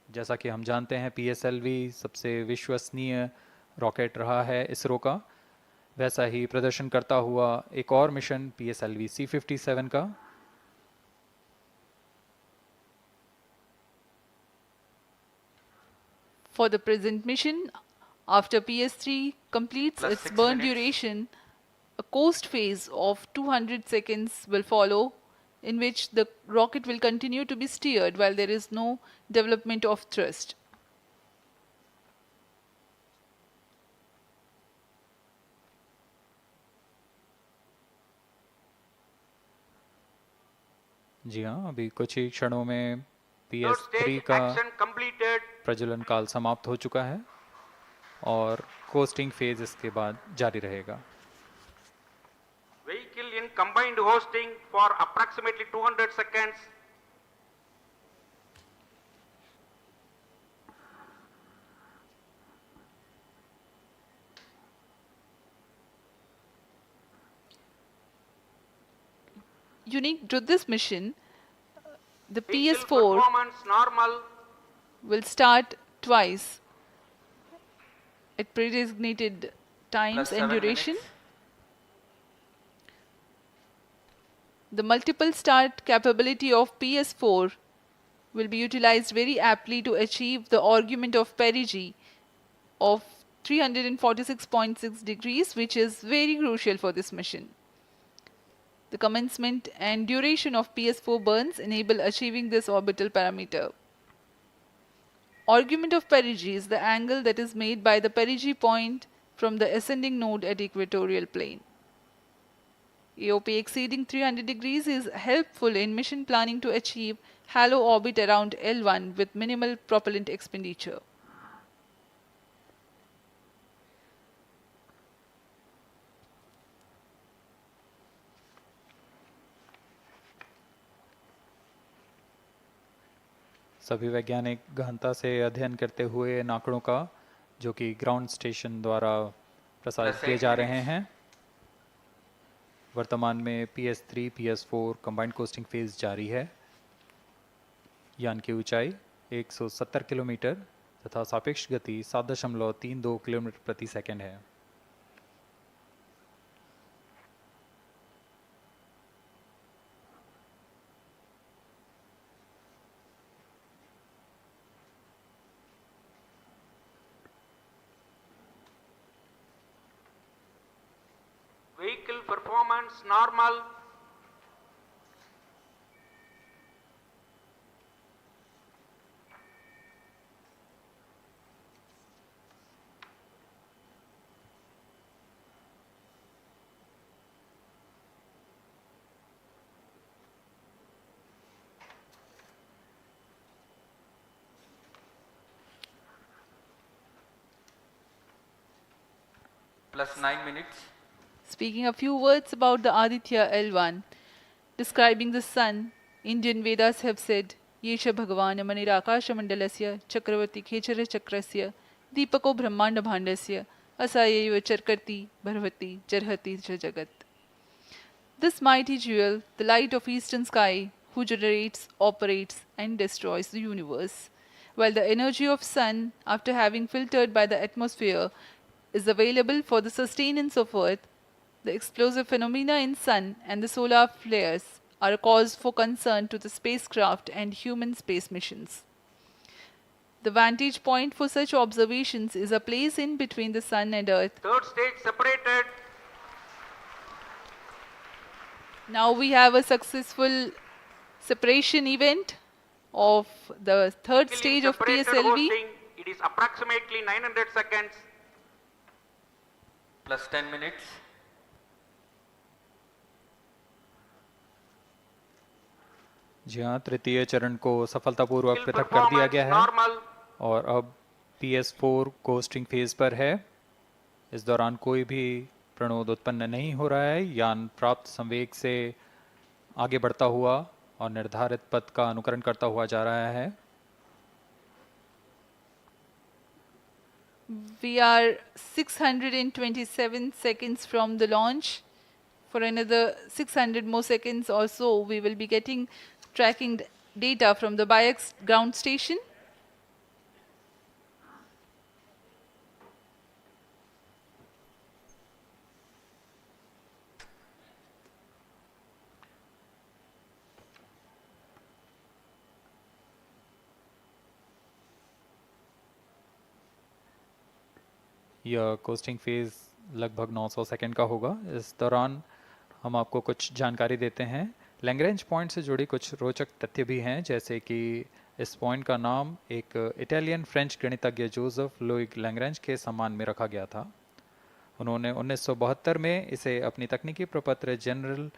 जैसा कि हम जानते हैं PSLV सबसे विश्वसनीय रॉकेट रहा है इसरो का, वैसा ही प्रदर्शन करता हुआ एक और मिशन PSLV-C57 का। For the present mission, after PS3 completes Plus its 6 burn minutes. duration, a coast phase of 200 seconds will follow, in which the rocket will continue to be steered while there is no development of thrust. जी हाँ, अभी कुछ ही क्षणों में Third PS3 stage का action completed. प्रज्वलन काल समाप्त हो चुका है और कोस्टिंग फेज इसके बाद जारी रहेगा। Vehicle in combined hosting for approximately 200 seconds. Unique to this mission, the Vehicle PS4 performance normal. will start twice at pre-designated times Plus and 7 duration. minutes. The multiple start capability of PS4 will be utilized very aptly to achieve the argument of perigee of 346.6 degrees, which is very crucial for this mission. The commencement and duration of PS4 burns enable achieving this orbital parameter. Argument of perigee is the angle that is made by the perigee point from the ascending node at equatorial plane. AOP exceeding 300 degrees is helpful in mission planning to achieve halo orbit around L1 with minimal propellant expenditure. सभी वैज्ञानिक गहनता से अध्ययन करते हुए इन आंकड़ों का जो कि ग्राउंड स्टेशन द्वारा प्रसारित किए जा रहे हैं। वर्तमान में PS3 PS4 combined costing phase जारी है। यान की ऊंचाई 170 किलोमीटर तथा सापेक्ष गति 7.32 किलोमीटर प्रति सेकंड है। Vehicle performance normal. Plus 9 minutes. Speaking a few words about the Aditya L1, describing the sun, Indian Vedas have said, Yesha Bhagavan Manirakash Mandalasya Chakravarti Khechara Chakrasya Deepako Brahmanda Bhandasya Asayeva Charkarti Bharvati Jarhati Jagat. This mighty jewel, the light of eastern sky, who generates, operates and destroys the universe, while the energy of sun, after having filtered by the atmosphere, is available for the sustenance of earth. The explosive phenomena in sun and the solar flares are a cause for concern to the spacecraft and human space missions. The vantage point for such observations is a place in between the sun and earth. Third stage separated. Now we have a successful separation event of the third stage of Separated PSLV. hosting. It is approximately 900 seconds. Plus 10 minutes. जी हाँ, तृतीय चरण को सफलतापूर्वक पृथक कर दिया गया है और अब PS4 कोस्टिंग फेज पर है। इस दौरान कोई भी प्रणोद उत्पन्न नहीं हो रहा है। यान प्राप्त संवेग से आगे बढ़ता हुआ और निर्धारित पथ का अनुकरण करता हुआ जा रहा है। We are 627 seconds from the launch. For another 600 more seconds or so, we will be getting tracking data from the BIAX ground station. यह कोस्टिंग फेज लगभग 900 सेकंड का होगा। इस दौरान हम आपको कुछ जानकारी देते हैं। लैग्रेंज पॉइंट से जुड़ी कुछ रोचक तथ्य भी हैं, जैसे कि इस पॉइंट का नाम एक इटालियन फ्रेंच गणितज्ञ जोसेफ लुइग लैग्रेंज के सम्मान में रखा गया था। उन्होंने 1972 में इसे अपनी तकनीकी प्रपत्र जनरल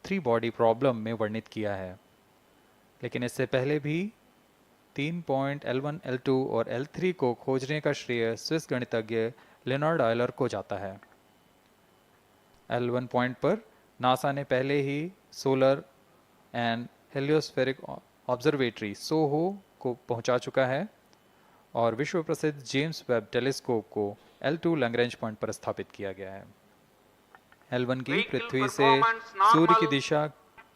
3 बॉडी प्रॉब्लम में वर्णित किया है, लेकिन इससे पहले भी 3 पॉइंट L1, L2 और L3 को खोजने का श्रेय स्विस गणितज्ञ लेनार्ड आयलर को जाता है। L1 पॉइंट पर नासा ने पहले ही सोलर एंड हेलियोस्फेरिक ऑब्जर्वेटरी सोहो को पहुंचा चुका है और विश्व प्रसिद्ध जेम्स वेब टेलीस्कोप को L2 लैग्रेंज पॉइंट पर स्थापित किया गया है। L1 की पृथ्वी से सूर्य की दिशा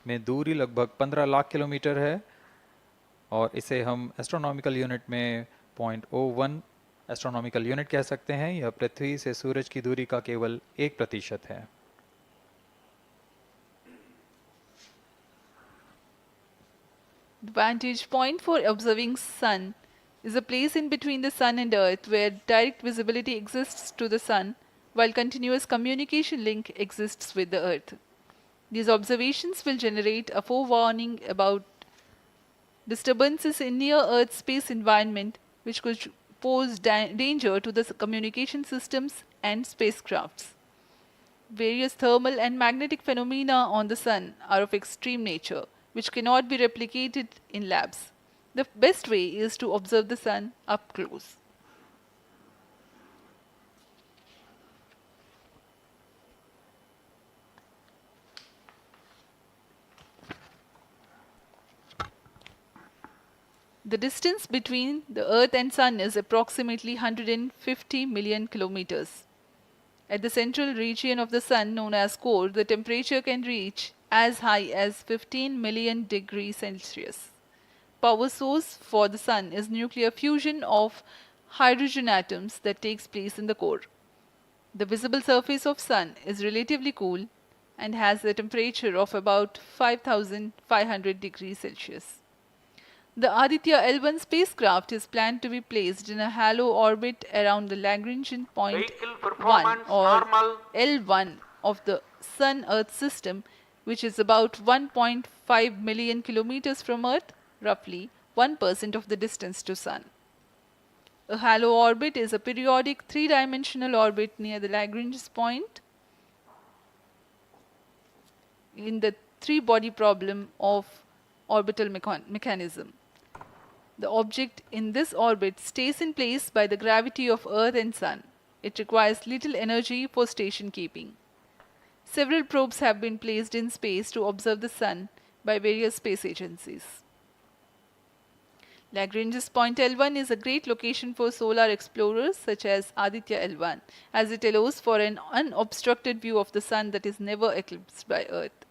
में दूरी लगभग 15 लाख किलोमीटर है और इसे हम एस्ट्रोनॉमिकल यूनिट में 0.01 एस्ट्रोनॉमिकल यूनिट कह सकते हैं। यह पृथ्वी से सूरज की दूरी का केवल 1% है। The vantage point for observing sun is a place in between the sun and earth where direct visibility exists to the sun while continuous communication link exists with the earth. These observations will generate a forewarning about disturbances in near earth space environment which could pose danger to the communication systems and spacecrafts. various thermal and magnetic phenomena on the Sun are of extreme nature, which cannot be replicated in labs. The best way is to observe the Sun up close. The distance between the Earth and Sun is approximately 150 million kilometers. At the central region of the Sun, known as core, the temperature can reach as high as 15 million degrees Celsius. Power source for the Sun is nuclear fusion of hydrogen atoms that takes place in the core. The visible surface of Sun is relatively cool and has a temperature of about 5,500 degrees Celsius. The Aditya L1 spacecraft is planned to be placed in a halo orbit around the Lagrange point 1 or L1 of the Sun-Earth system, which is about 1.5 million kilometers from Earth, roughly 1% of the distance to Sun. A halo orbit is a periodic three-dimensional orbit near the Lagrange point in the three-body problem of orbital mechanism. The object in this orbit stays in place by the gravity of Earth and Sun. It requires little energy for station keeping. Several probes have been placed in space to observe the Sun by various space agencies. Lagrange's point L1 is a great location for solar explorers such as Aditya L1, as it allows for an unobstructed view of the Sun that is never eclipsed by Earth.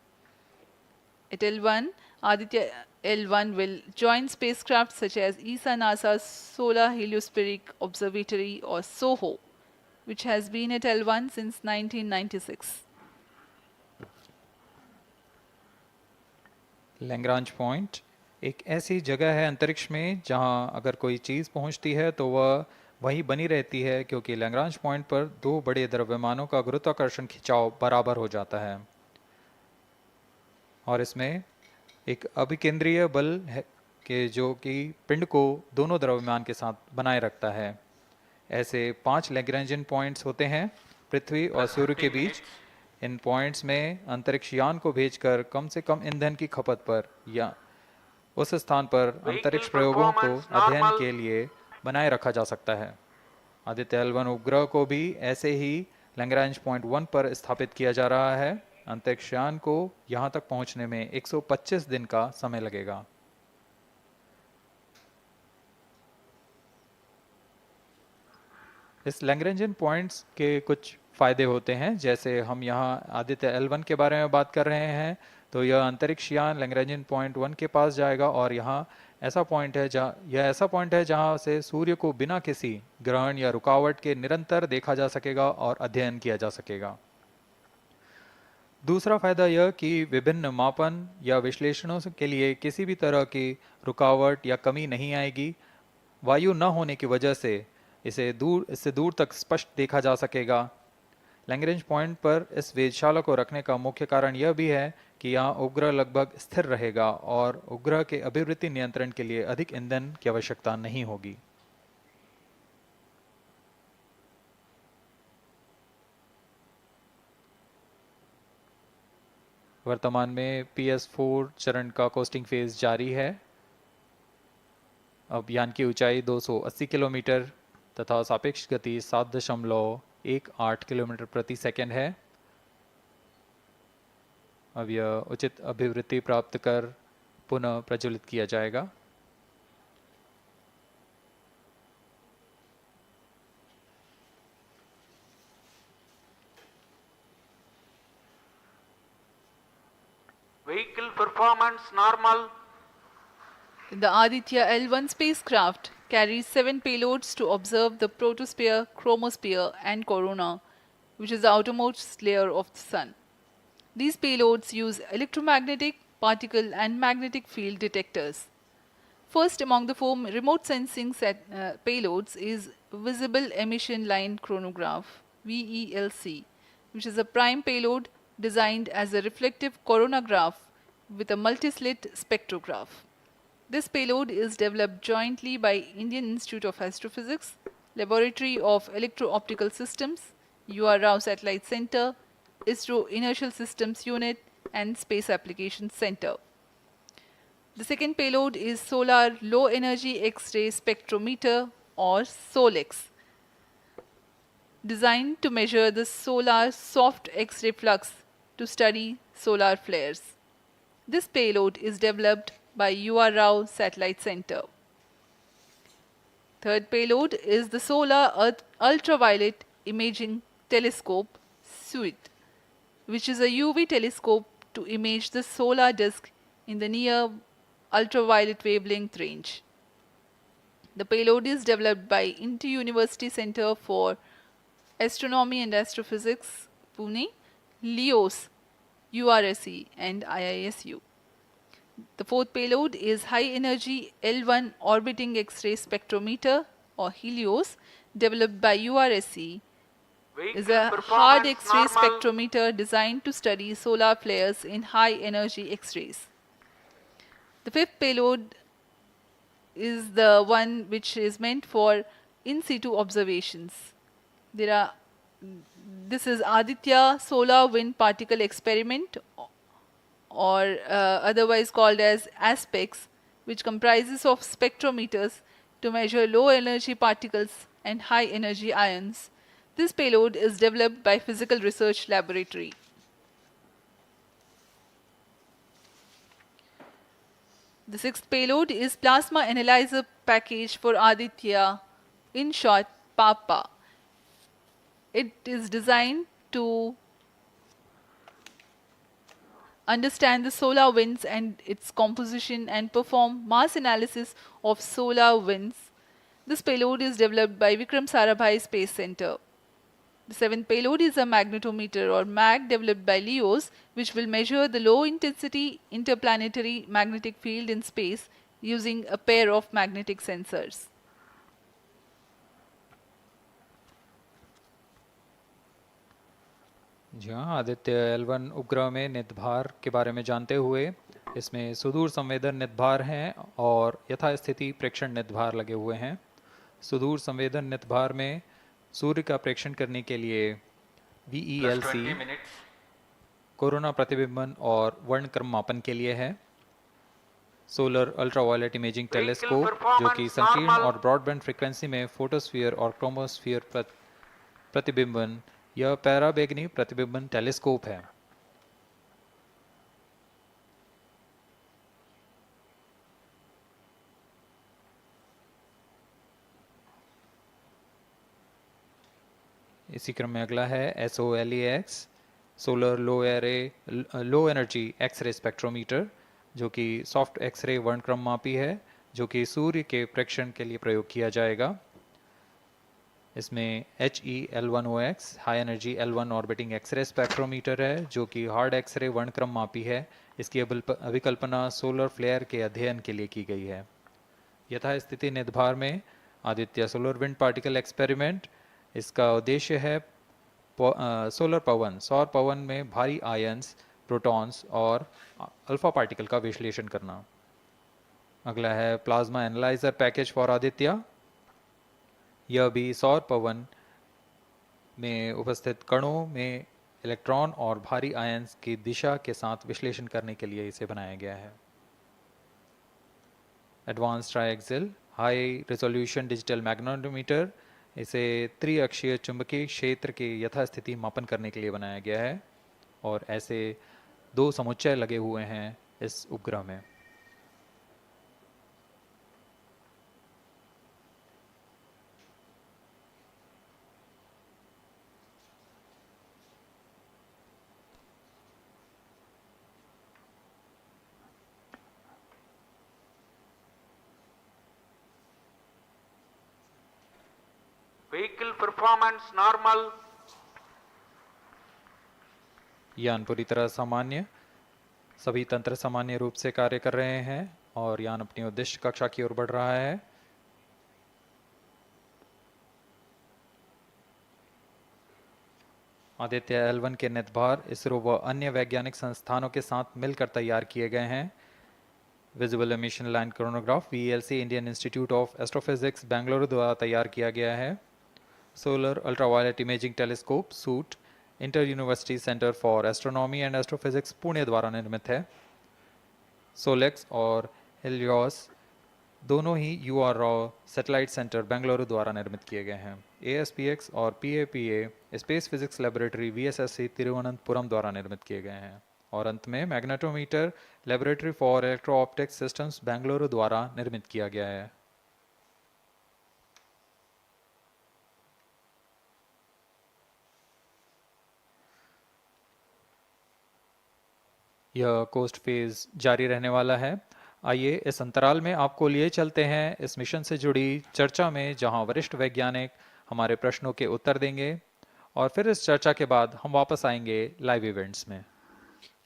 At L1, Aditya L1 will join spacecraft such as ESA-NASA's Solar Heliospheric Observatory or SOHO, which has been at L1 since 1996. Lagrange point एक ऐसी जगह है अंतरिक्ष में जहां अगर कोई चीज़ पहुंचती है तो वह वहीं बनी रहती है, क्योंकि लैग्रांज पॉइंट पर दो बड़े द्रव्यमानों का गुरुत्वाकर्षण खिंचाव बराबर हो जाता है और इसमें एक अभिकेंद्रीय बल है कि जो कि पिंड को दोनों द्रव्यमान के साथ बनाए रखता है। ऐसे 5 लैग्रेंजियन पॉइंट्स होते हैं पृथ्वी और सूर्य के बीच। इन पॉइंट्स में अंतरिक्ष यान को भेजकर कम से कम ईंधन की खपत पर या उस स्थान पर अंतरिक्ष प्रयोगों को अध्ययन के लिए बनाए रखा जा सकता है। आदित्य L1 उपग्रह को भी ऐसे ही लैग्रांज पॉइंट 1 पर स्थापित किया जा रहा है। अंतरिक्ष यान को यहां तक पहुंचने में 125 दिन का समय लगेगा। इस लैग्रेंजियन पॉइंट्स के कुछ फायदे होते हैं, जैसे हम यहां आदित्य L1 के बारे में बात कर रहे हैं तो यह अंतरिक्ष यान लैग्रेंजियन पॉइंट 1 के पास जाएगा और यह ऐसा पॉइंट है जहां से सूर्य को बिना किसी ग्रहण या रुकावट के निरंतर देखा जा सकेगा और अध्ययन किया जा सकेगा। दूसरा फायदा यह कि विभिन्न मापन या विश्लेषणों के लिए किसी भी तरह की रुकावट या कमी नहीं आएगी। वायु न होने की वजह से इससे दूर तक स्पष्ट देखा जा सकेगा। लैग्रेंज पॉइंट पर इस वेधशाला को रखने का मुख्य कारण यह भी है कि यहाँ उपग्रह लगभग स्थिर रहेगा और उपग्रह के अभिवृत्ति नियंत्रण के लिए अधिक ईंधन की आवश्यकता नहीं होगी। वर्तमान में PS4 चरण का कोस्टिंग फेज जारी है। अब यान की ऊंचाई 280 किलोमीटर तथा सापेक्ष गति 7.18 किलोमीटर प्रति सेकंड है। अब यह उचित अभिवृत्ति प्राप्त कर पुनः प्रज्वलित किया जाएगा। Vehicle performance normal. The Aditya L1 spacecraft carries 7 payloads to observe the protosphere, chromosphere and corona, which is the outermost layer of the Sun. These payloads use electromagnetic, particle and magnetic field detectors. First among the 4 remote sensing payloads is Visible Emission Line Chronograph, VELC, which is a prime payload designed as a reflective coronagraph with a multi-slit spectrograph. This payload is developed jointly by Indian Institute of Astrophysics, Laboratory of Electro-Optical Systems, UR Rao Satellite Center, ISRO Inertial Systems Unit and Space Applications Center. The second payload is Solar Low Energy X-ray Spectrometer or SOLEX, designed to measure the solar soft X-ray flux to study solar flares. This payload is developed by UR Rao Satellite Center. Third payload is the Solar Earth Ultraviolet Imaging Telescope Suite, which is a UV telescope to image the solar disk in the near ultraviolet wavelength range. The payload is developed by Inter-University Center for Astronomy and Astrophysics, Pune, LEOS, URSE and IISU. The fourth payload is High Energy L1 Orbiting X-ray Spectrometer or HELIOS, developed by URSE. Is a hard X-ray spectrometer designed to study solar flares in high energy X-rays. The fifth payload is the one which is meant for in situ observations. This is Aditya Solar Wind Particle Experiment, or otherwise called as ASPEX, which comprises of spectrometers to measure low energy particles and high energy ions. This payload is developed by Physical Research Laboratory. The sixth payload is Plasma Analyzer Package for Aditya, in short PAPA. It is designed to understand the solar winds and its composition and perform mass analysis of solar winds. This payload is developed by Vikram Sarabhai Space Center. The seventh payload is a magnetometer or MAG developed by LEOS, which will measure the low intensity interplanetary magnetic field in space using a pair of magnetic sensors. जी हाँ, Aditya L1 उपग्रह में नितभार के बारे में जानते हुए इसमें सुदूर संवेदन नितभार हैं और यथास्थिति प्रेक्षण नितभार लगे हुए हैं। सुदूर संवेदन नितभार में सूर्य का प्रेक्षण करने के लिए VELC कोरोना प्रतिबिंबन और वर्णक्रम मापन के लिए है। सोलर अल्ट्रावायलेट इमेजिंग टेलीस्कोप जो कि संकीर्ण और ब्रॉडबैंड फ्रीक्वेंसी में फोटोस्फीयर और क्रोमोस्फीयर प्रतिबिंबन यह पैराबैंगनी प्रतिबिंबन टेलीस्कोप है। इसी क्रम में अगला है SOLEX solar low energy X ray spectrometer जो कि सॉफ्ट एक्सरे वर्णक्रम मापी है जो कि सूर्य के प्रेक्षण के लिए प्रयोग किया जाएगा। इसमें HEL1OX high energy L1 orbiting X ray spectrometer है जो कि हार्ड एक्सरे वर्णक्रम मापी है। इसकी अभिकल्पना सोलर फ्लेयर के अध्ययन के लिए की गई है। यथास्थिति नितभार में Aditya solar wind particle experiment, इसका उद्देश्य है सोलर पवन सौर पवन में भारी आयंस, प्रोटॉन्स और अल्फा पार्टिकल का विश्लेषण करना। अगला है plasma analyser package for Aditya. यह भी सौर पवन में उपस्थित कणों में इलेक्ट्रॉन और भारी आयंस की दिशा के साथ विश्लेषण करने के लिए इसे बनाया गया है। Advance triaxial high resolution digital magnetometer, इसे त्रिअक्षीय चुंबकीय क्षेत्र के यथास्थिति मापन करने के लिए बनाया गया है और ऐसे 2 समुच्चय लगे हुए हैं इस उपग्रह में। Vehicle performance normal. यान पूरी तरह सामान्य, सभी तंत्र सामान्य रूप से कार्य कर रहे हैं और यान अपनी उद्देश्य कक्षा की ओर बढ़ रहा है। आदित्य L1 के नितभार इसरो व अन्य वैज्ञानिक संस्थानों के साथ मिलकर तैयार किए गए हैं। Visible emission line chronograph VLC Indian institute of astrophysics Bengaluru द्वारा तैयार किया गया है। Solar ultraviolet imaging telescope suit inter university centre for astronomy and astrophysics Pune द्वारा निर्मित है। सोलेक्स और हेलियोस दोनों ही UR Rao satellite centre Bengaluru द्वारा निर्मित किए गए हैं। ASPX और PAPA space physics laboratory VSSC Thiruvananthapuram द्वारा निर्मित किए गए हैं। और अंत में magnetometer laboratory for electro optics systems Bengaluru द्वारा निर्मित किया गया है। यह कोस्ट फेज जारी रहने वाला है। आइए इस अंतराल में आपको लिए चलते हैं इस मिशन से जुड़ी चर्चा में, जहां वरिष्ठ वैज्ञानिक हमारे प्रश्नों के उत्तर देंगे और फिर इस चर्चा के बाद हम वापस आएंगे लाइव इवेंट्स में।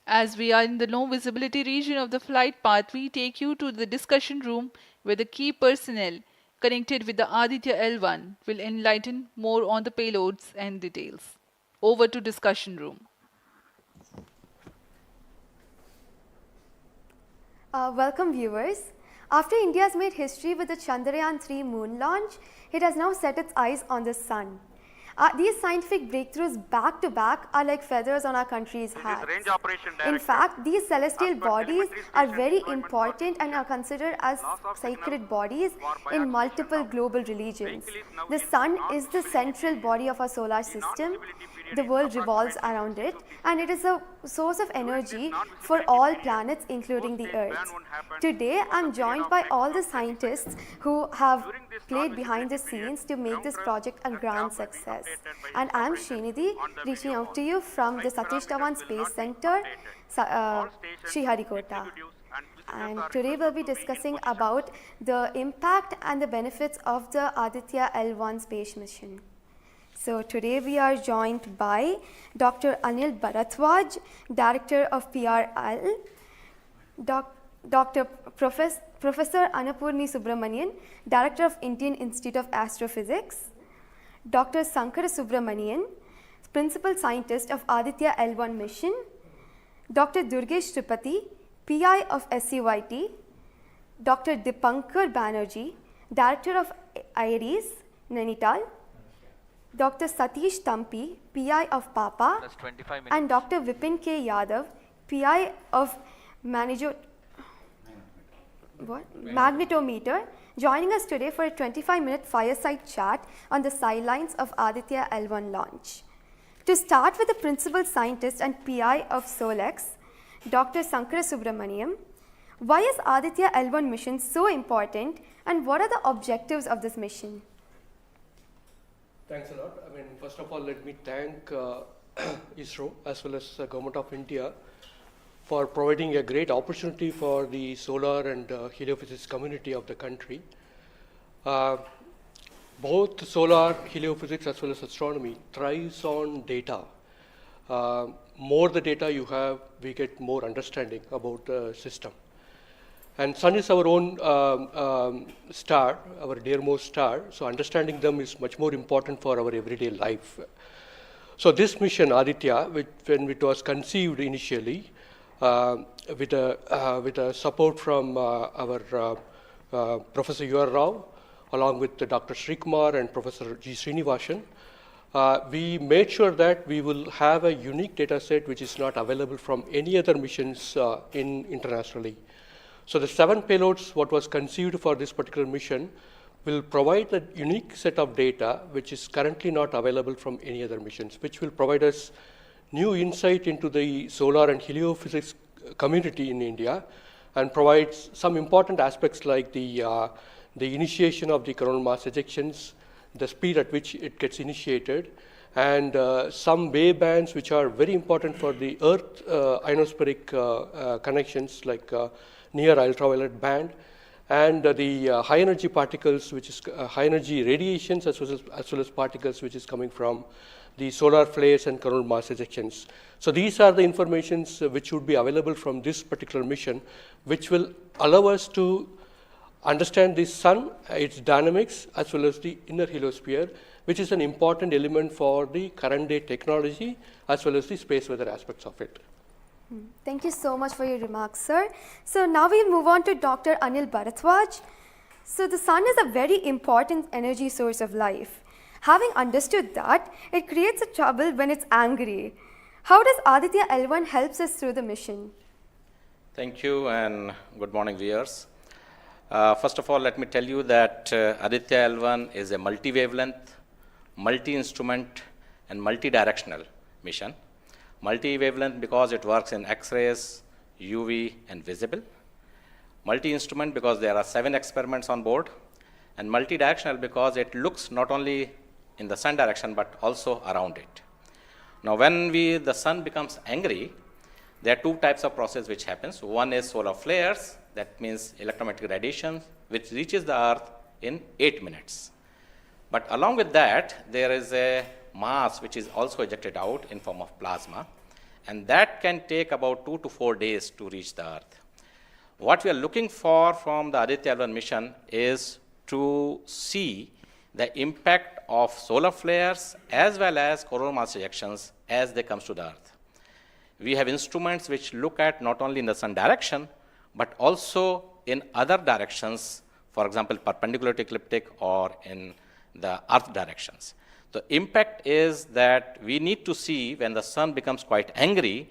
As we are in the low visibility region of the flight path, we take you to the discussion room where the key personnel connected with the Aditya L1 will enlighten more on the payloads and details. Over to discussion room. Welcome viewers. After India has made history with the Chandrayaan-3 moon launch, it has now set its eyes on the sun. These scientific breakthroughs back to back are like feathers on our country's hats. In fact, these celestial bodies are very important and are considered as sacred bodies in multiple global religions. The sun is the central body of our solar system. The world revolves around it, and it is a source of energy for all planets, including the Earth. Today, I am joined by all the scientists who have played behind the scenes to make this project a grand success. And I am Srinidhi, reaching out to you from the Satish Dhawan Space Center, Sriharikota. And today we'll be discussing about the impact and the benefits of the Aditya L1 space mission. So today we are joined by Dr. Anil Bharadwaj, Director of PRL, Professor Annapurni Subramanian, Director of Indian Institute of Astrophysics, Dr. Sankara Subramanian, Principal Scientist of Aditya L1 mission, Dr. Durgesh Tripathi, PI of SCYT, Dr. Dipankar Banerjee, Director of IRIS, Nainital, Dr. Satish Thampi, PI of PAPA, and Dr. Vipin K. Yadav, PI of Magnetometer, joining us today for a 25-minute fireside chat on the sidelines of Aditya L1 launch. To start with the principal scientist and PI of SOLEX, Dr. Sankara Subramaniam, why is Aditya L1 mission so important, and what are the objectives of this mission? Thanks a lot. First of all, let me thank ISRO as well as the Government of India for providing a great opportunity for the solar and heliophysics community of the country. Both solar, heliophysics as well as astronomy thrives on data. More the data you have, we get more understanding about the system. And sun is our own star, our dearmost star, so understanding them is much more important for our everyday life. So this mission, Aditya, when it was conceived initially, with a support from our Professor UR Rao, along with Dr. Srikumar and Professor G. Srinivasan, we made sure that we will have a unique data set which is not available from any other missions internationally. So the 7 payloads what was conceived for this particular mission will provide a unique set of data which is currently not available from any other missions, which will provide us new insight into the solar and heliophysics community in India, and provides some important aspects like the initiation of the coronal mass ejections, the speed at which it gets initiated, and some wave bands which are very important for the Earth ionospheric connections, like near ultraviolet band, and the high energy particles, which is high energy radiations as well as particles which is coming from the solar flares and coronal mass ejections. So these are the informations which would be available from this particular mission, which will allow us to understand the sun, its dynamics, as well as the inner heliosphere, which is an important element for the current day technology as well as the space weather aspects of it. Thank you so much for your remarks, sir. So now we'll move on to Dr. Anil Bharadwaj. So the sun is a very important energy source of life. Having understood that, it creates a trouble when it's angry. How does Aditya L1 helps us through the mission? Thank you and good morning, viewers. First of all, let me tell you that Aditya L1 is a multi-wavelength, multi-instrument and multi-directional mission. Multi-wavelength because it works in X-rays, UV and visible. Multi-instrument because there are 7 experiments on board. And multi-directional because it looks not only in the sun direction but also around it. Now when the sun becomes angry, there are 2 types of process which happens. One is solar flares, that means electromagnetic radiation, which reaches the earth in 8 minutes. But along with that, there is a mass which is also ejected out in form of plasma, and that can take about 2 to 4 days to reach the earth. What we are looking for from the Aditya L1 mission is to see the impact of solar flares as well as coronal mass ejections as they come to the earth. We have instruments which look at not only in the sun direction, but also in other directions, for example, perpendicular to ecliptic or in the earth directions. The impact is that we need to see when the sun becomes quite angry,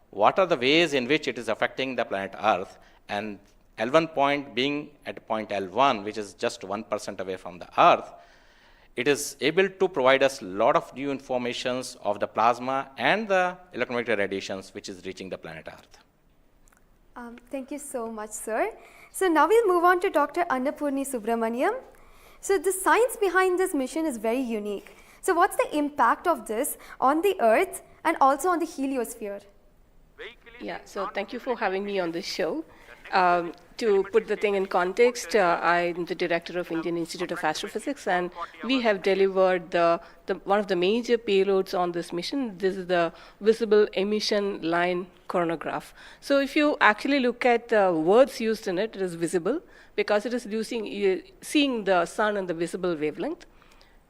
what are the ways in which it is affecting the planet Earth, and L1 point being at point L1, which is just 1% away from the Earth, it is able to provide us a lot of new informations of the plasma and the electromagnetic radiations which is reaching the planet Earth. Thank you so much, sir. So now we'll move on to Dr. Annapurni Subramaniam. So the science behind this mission is very unique. So what's the impact of this on the Earth and also on the heliosphere? Yeah, so thank you for having me on this show. To put the thing in context, I'm the director of Indian Institute of Astrophysics, and we have delivered one of the major payloads on this mission. This is the visible emission line coronagraph. So if you actually look at the words used in it, it is visible because it is seeing the sun in the visible wavelength.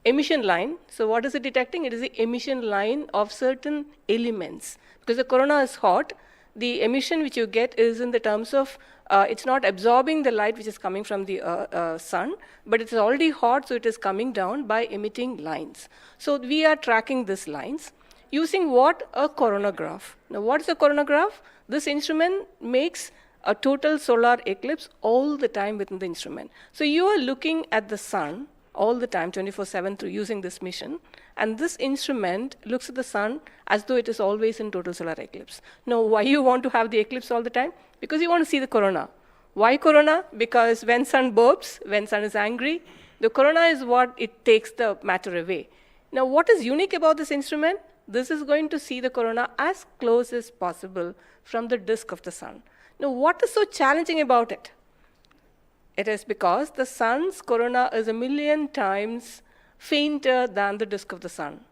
Emission line, so what is it detecting? It is the emission line of certain elements. Because the corona is hot, the emission which you get is in the terms of, it's not absorbing the light which is coming from the sun, but it's already hot, so it is coming down by emitting lines. So we are tracking these lines using what? A coronagraph. Now what is a coronagraph? This instrument makes a total solar eclipse all the time within the instrument. So you are looking at the sun all the time, 24/7 through using this mission. And this instrument looks at the sun as though it is always in total solar eclipse. Now, why you want to have the eclipse all the time? Because you want to see the corona. Why corona? Because when sun burps, when sun is angry, the corona is what it takes the matter away. Now, what is unique about this instrument? This is going to see the corona as close as possible from the disk of the sun. Now, what is so challenging about it? It is because the sun's corona is 1,000,000 times fainter than the disk of the sun.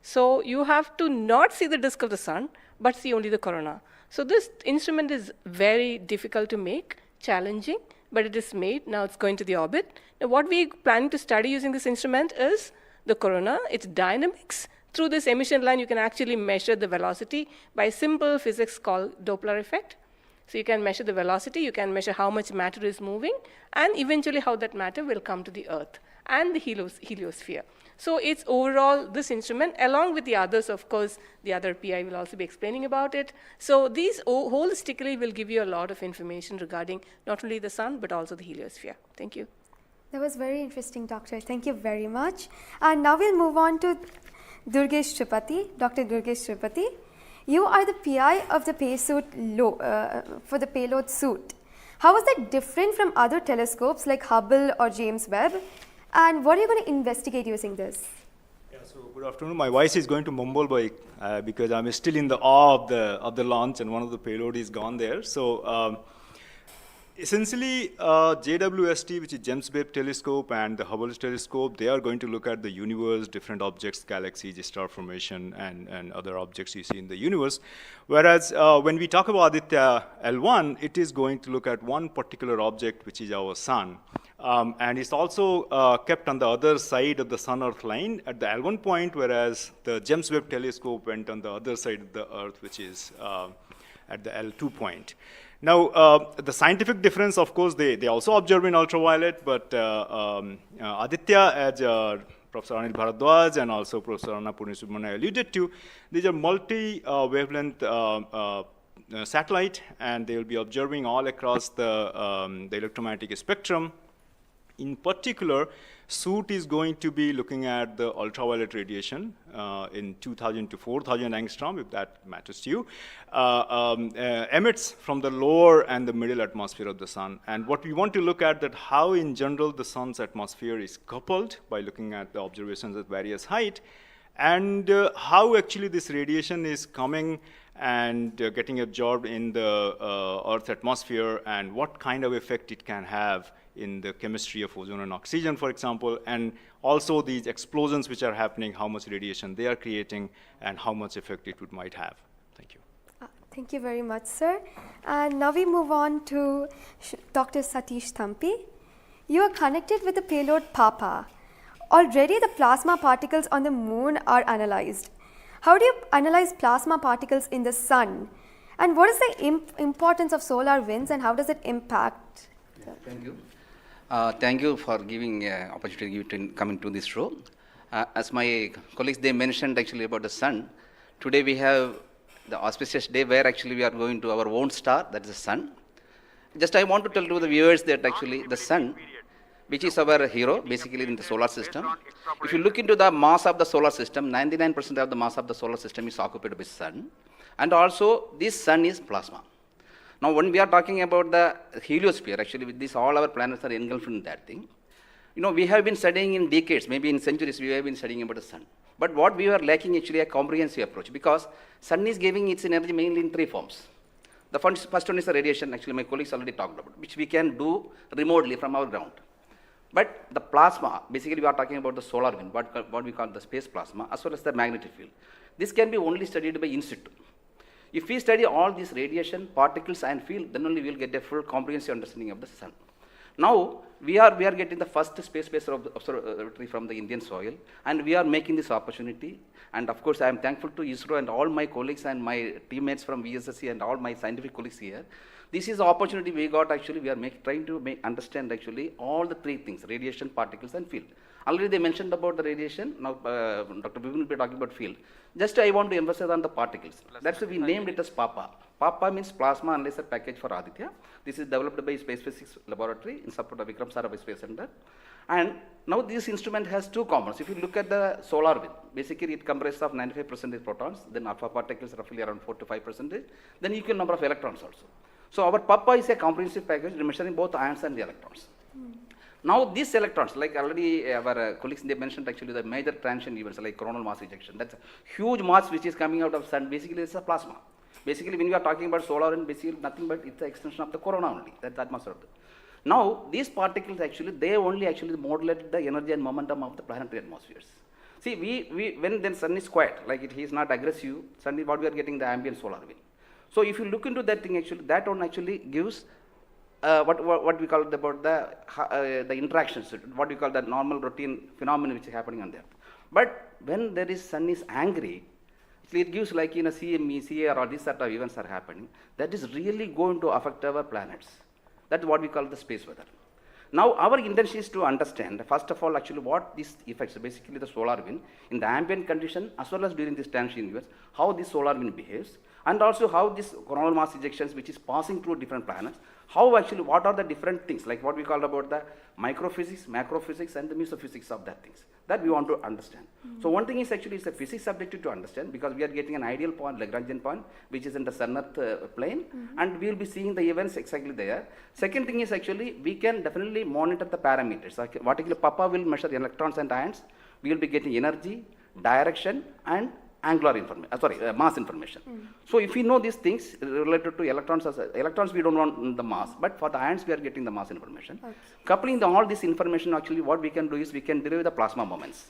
So you have to not see the disk of the sun, but see only the corona. So this instrument is very difficult to make, challenging, but it is made. Now it's going to the orbit. Now what we are planning to study using this instrument is the corona, its dynamics. Through this emission line, you can actually measure the velocity by simple physics called Doppler effect. So you can measure the velocity, you can measure how much matter is moving, and eventually how that matter will come to the Earth and the heliosphere. So it's overall this instrument, along with the others, of course, the other PI will also be explaining about it. So these holistically will give you a lot of information regarding not only the sun, but also the heliosphere. Thank you. That was very interesting, Doctor. Thank you very much. And now we'll move on to Durgesh Tripathi, Dr. Durgesh Tripathi. You are the PI of the for the payload suit. How is that different from other telescopes like Hubble or James Webb? And what are you going to investigate using this? Yeah, so good afternoon. My voice is going to mumble because I'm still in the awe of the launch and one of the payload is gone there. So essentially, JWST, which is James Webb Telescope, and the Hubble Telescope, they are going to look at the universe, different objects, galaxies, star formation, and other objects you see in the universe. Whereas when we talk about Aditya L1, it is going to look at one particular object, which is our sun. And it's also kept on the other side of the sun-Earth line at the L1 point, whereas the James Webb Telescope went on the other side of the Earth, which is at the L2 point. Now, the scientific difference, of course, they also observe in ultraviolet, but Aditya, as Professor Anil Bharadwaj and also Professor Anna Purnisubramanian alluded to. These are multi-wavelength satellite, and they will be observing all across the electromagnetic spectrum. In particular, SOOT is going to be looking at the ultraviolet radiation in 2000 to 4000 angstrom, if that matters to you, emits from the lower and the middle atmosphere of the sun. And what we want to look at that how in general the sun's atmosphere is coupled by looking at the observations at various height, and how actually this radiation is coming and getting absorbed in the Earth's atmosphere, and what kind of effect it can have in the chemistry of ozone and oxygen, for example, and also these explosions which are happening, how much radiation they are creating, and how much effect it might have. Thank you. Thank you very much, sir. And now we move on to Dr. Satish Thampi. You are connected with the payload PAPA. Already the plasma particles on the moon are analyzed. How do you analyze plasma particles in the sun? And what is the importance of solar winds, and how does it impact? Thank you. Thank you for giving opportunity to come into this show. As my colleagues, they mentioned actually about the sun. Today we have the auspicious day where actually we are going to our own star, that is the sun. Just I want to tell to the viewers that actually the sun, which is our hero basically in the solar system. If you look into the mass of the solar system, 99% of the mass of the solar system is occupied by sun. And also this sun is plasma. Now when we are talking about the heliosphere, actually with this all our planets are engulfed in that thing. You know, we have been studying in decades, maybe in centuries, we have been studying about the sun. But what we are lacking actually a comprehensive approach, because sun is giving its energy mainly in three forms. The first one is the radiation, actually my colleagues already talked about, which we can do remotely from our ground. But the plasma, basically we are talking about the solar wind, what we call the space plasma, as well as the magnetic field. This can be only studied by in situ. If we study all these radiation, particles and field, then only we will get a full comprehensive understanding of the sun. Now, we are getting the first space-based observatory from the Indian soil, and we are making this opportunity. And of course, I am thankful to ISRO and all my colleagues and my teammates from VSSC and all my scientific colleagues here. This is the opportunity we got actually. We are trying to understand actually all the three things: radiation, particles, and field. Already they mentioned about the radiation. Now, Dr. Bibin will be talking about field. Just I want to emphasize on the particles. That's why we named it as PAPA. PAPA means Plasma Analyzer Package for Aditya. This is developed by Space Physics Laboratory in support of Vikram Sarabhai Space Center. And now this instrument has two components. If you look at the solar wind, basically it comprises of 95% protons, then alpha particles roughly around 4 to 5%, then equal number of electrons also. So our PAPA is a comprehensive package measuring both ions and the electrons. Now these electrons, like already our colleagues, they mentioned actually the major transition events like coronal mass ejection. That's a huge mass which is coming out of sun. Basically it's a plasma. Basically when we are talking about solar and basically nothing but it's the extension of the corona only. That's the atmosphere. Now these particles actually, they only actually modulate the energy and momentum of the planetary atmospheres. See, when the sun is quiet, like it is not aggressive, suddenly what we are getting the ambient solar wind. So if you look into that thing actually, that one actually gives what we call about the interactions, what we call the normal routine phenomenon which is happening on there. But when there is sun is angry, it gives like in a CME, CAR, or these sort of events are happening, that is really going to affect our planets. That's what we call the space weather. Now our intention is to understand, first of all, actually what these effects, basically the solar wind, in the ambient condition as well as during this transition events, how this solar wind behaves, and also how this coronal mass ejections which is passing through different planets, how actually, what are the different things, like what we call about the microphysics, macrophysics, and the mesophysics of that things, that we want to understand. So one thing is actually it's a physics subjective to understand, because we are getting an ideal point, Lagrangian point, which is in the sun-earth plane, and we will be seeing the events exactly there. Second thing is actually, we can definitely monitor the parameters. Like what actually PAPA will measure electrons and ions, we will be getting energy, direction, and angular information, mass information. So if we know these things related to electrons, electrons we don't want the mass, but for the ions we are getting the mass information. Coupling all this information, actually what we can do is we can derive the plasma moments.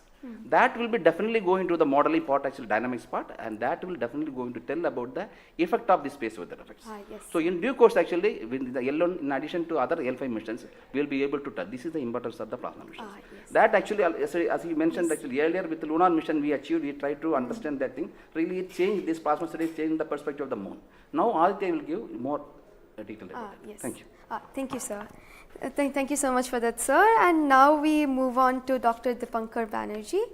That will be definitely going to the modeling part, actually dynamics part, and that will definitely going to tell about the effect of the space weather effects. Yes. So in due course, actually, with the L1, in addition to other L5 missions, we will be able to tell. This is the importance of the plasma missions. Yes. That actually, as you mentioned, actually earlier with the lunar mission we achieved, we tried to understand that thing. Really, it changed, this plasma studies changed the perspective of the moon. Now Aditya will give more detailed about it. Yes. Thank you. Thank you, sir. Thank you so much for that, sir. And now we move on to Dr. Dipankar Banerjee.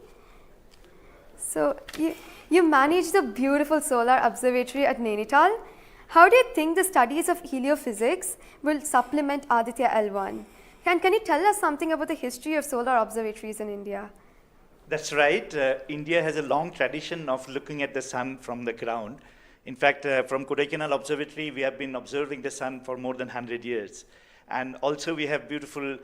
So you manage the beautiful solar observatory at Nainital. How do you think the studies of heliophysics will supplement Aditya L1? Can you tell us something about the history of solar observatories in India? That's right. India has a long tradition of looking at the sun from the ground. In fact, from Kodaikanal Observatory, we have been observing the sun for more than 100 years. And also we have beautiful,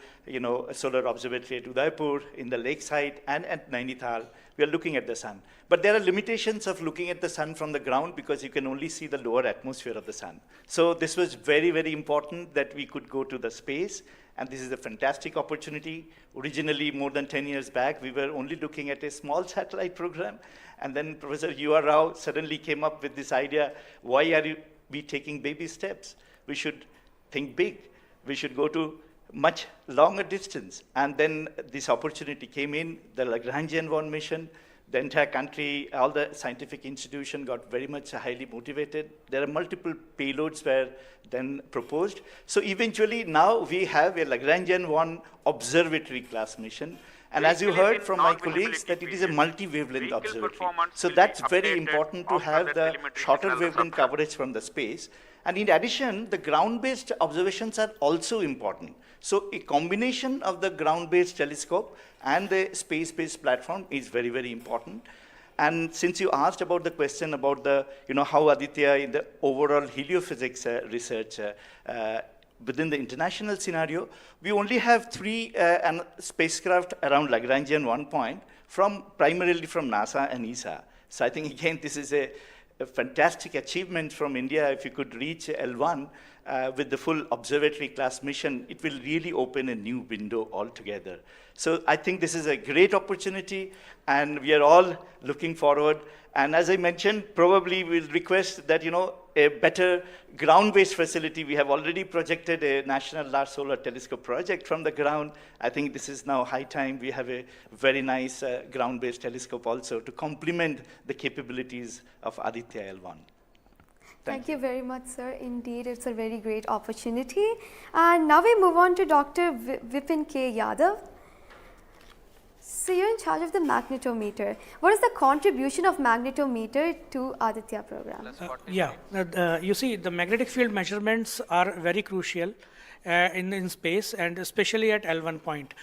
solar observatory at Udaipur, in the lakeside, and at Nainital. We are looking at the sun. But there are limitations of looking at the sun from the ground because you can only see the lower atmosphere of the sun. So this was very, very important that we could go to the space. And this is a fantastic opportunity. Originally, more than 10 years back, we were only looking at a small satellite program. And then Professor U.R. Rao suddenly came up with this idea, why are we taking baby steps? We should think big. We should go to much longer distance. And then this opportunity came in, the Lagrange L1 mission. The entire country, all the scientific institution got very much highly motivated. There are multiple payloads were then proposed. So eventually now we have a Lagrange L1 observatory class mission. And as you heard from my colleagues, that it is a multi-wavelength observatory. So that's very important to have the shorter wavelength coverage from the space. And in addition, the ground-based observations are also important. So a combination of the ground-based telescope and the space-based platform is very, very important. And since you asked about the question about the, how Aditya in the overall heliophysics research within the international scenario, we only have 3 spacecraft around Lagrange L1 point primarily from NASA and ESA. So I think again, this is a fantastic achievement from India. If you could reach L1 with the full observatory class mission, it will really open a new window altogether. So I think this is a great opportunity, and we are all looking forward. And as I mentioned, probably we'll request that, a better ground-based facility. We have already projected a National Large Solar Telescope project from the ground. I think this is now high time we have a very nice ground-based telescope also to complement the capabilities of Aditya L1. Thank you very much, sir. Indeed, it's a very great opportunity. And now we move on to Dr. Vipin K. Yadav. So you're in charge of the magnetometer. What is the contribution of magnetometer to Aditya program? You see, the magnetic field measurements are very crucial in space, and especially at L1 point.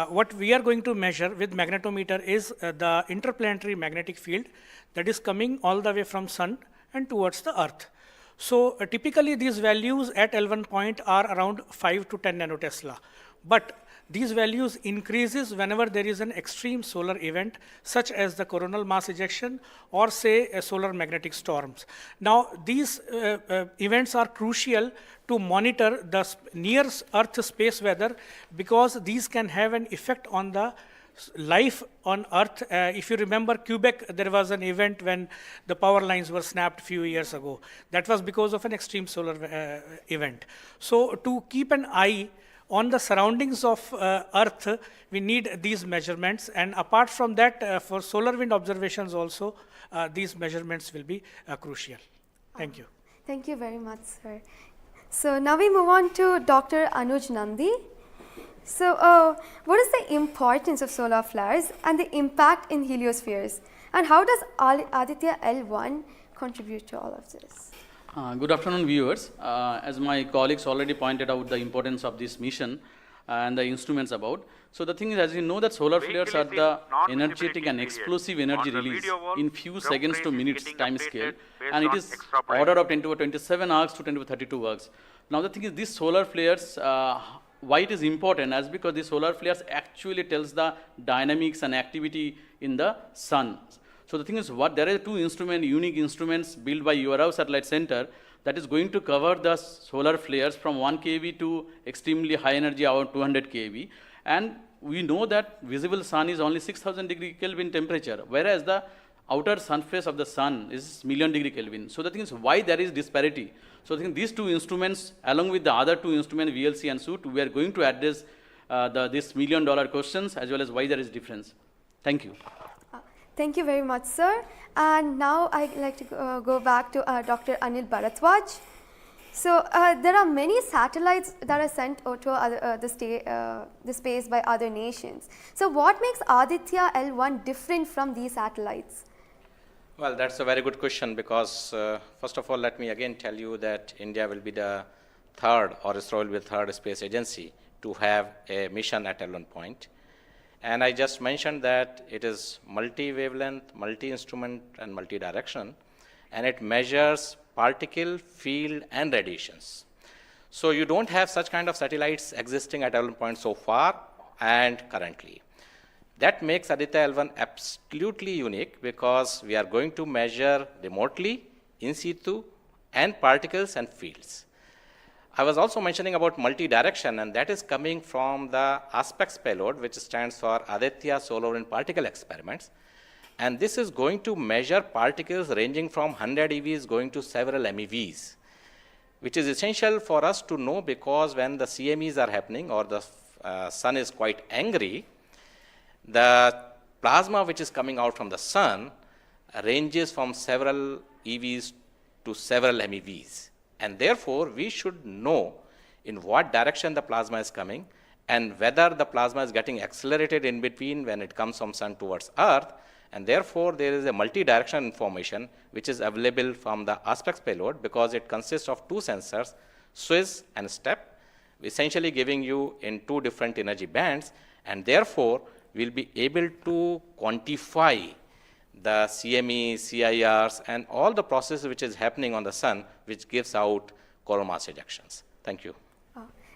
What we are going to measure with magnetometer is the interplanetary magnetic field that is coming all the way from Sun and towards the Earth. So typically these values at L1 point are around 5 to 10 nanotesla. But these values increases whenever there is an extreme solar event, such as the coronal mass ejection or say solar magnetic storms. Now these events are crucial to monitor the near Earth space weather, because these can have an effect on the life on Earth. If you remember Quebec, there was an event when the power lines were snapped a few years ago. That was because of an extreme solar event. So to keep an eye on the surroundings of Earth, we need these measurements, and apart from that, for solar wind observations also, these measurements will be crucial. Thank you. Thank you very much, sir. So now we move on to Dr. Anuj Nandi. So what is the importance of solar flares and the impact in heliospheres, and how does Aditya L1 contribute to all of this? Good afternoon, viewers. As my colleagues already pointed out the importance of this mission and the instruments about. So the thing is, as you know, that solar flares are the energetic and explosive energy release in few seconds to minutes time scale, and it is order of 10 to the 27 arcs to 10 to the 32 arcs. Now the thing is, these solar flares, why it is important, as because the solar flares actually tells the dynamics and activity in the sun. So the thing is, there are 2 unique instruments built by URAO Satellite Center that is going to cover the solar flares from 1 keV to extremely high energy, about 200 keV. And we know that visible sun is only 6000 degree Kelvin temperature, whereas the outer surface of the sun is million degree Kelvin. So the thing is, why there is disparity? So I think these 2 instruments, along with the other 2 instruments, VLC and SUIT, we are going to address this $1 million questions, as well as why there is difference. Thank you. Thank you very much, sir. And now I'd like to go back to Dr. Anil Bharadwaj. So there are many satellites that are sent to the space by other nations. So what makes Aditya L1 different from these satellites? Well, that's a very good question because first of all, let me again tell you that India will be the third, or ISRO will be the third space agency to have a mission at L1 point. And I just mentioned that it is multi-wavelength, multi-instrument, and multi-direction, and it measures particle, field, and radiations. So you don't have such kind of satellites existing at L1 point so far and currently. That makes Aditya L1 absolutely unique because we are going to measure remotely, in situ, and particles and fields. I was also mentioning about multi-direction, and that is coming from the ASPEX payload, which stands for Aditya Solar Wind Particle Experiments. And this is going to measure particles ranging from 100 EVs going to several MeVs, which is essential for us to know because when the CMEs are happening or the sun is quite angry, the plasma which is coming out from the sun ranges from several EVs to several MeVs. And therefore, we should know in what direction the plasma is coming and whether the plasma is getting accelerated in between when it comes from sun towards earth. And therefore, there is a multi-direction information which is available from the ASPEX payload because it consists of two sensors, SWIS and STEP, essentially giving you in two different energy bands. And therefore, we'll be able to quantify the CME, CIRs, and all the processes which is happening on the sun, which gives out coronal mass ejections. Thank you.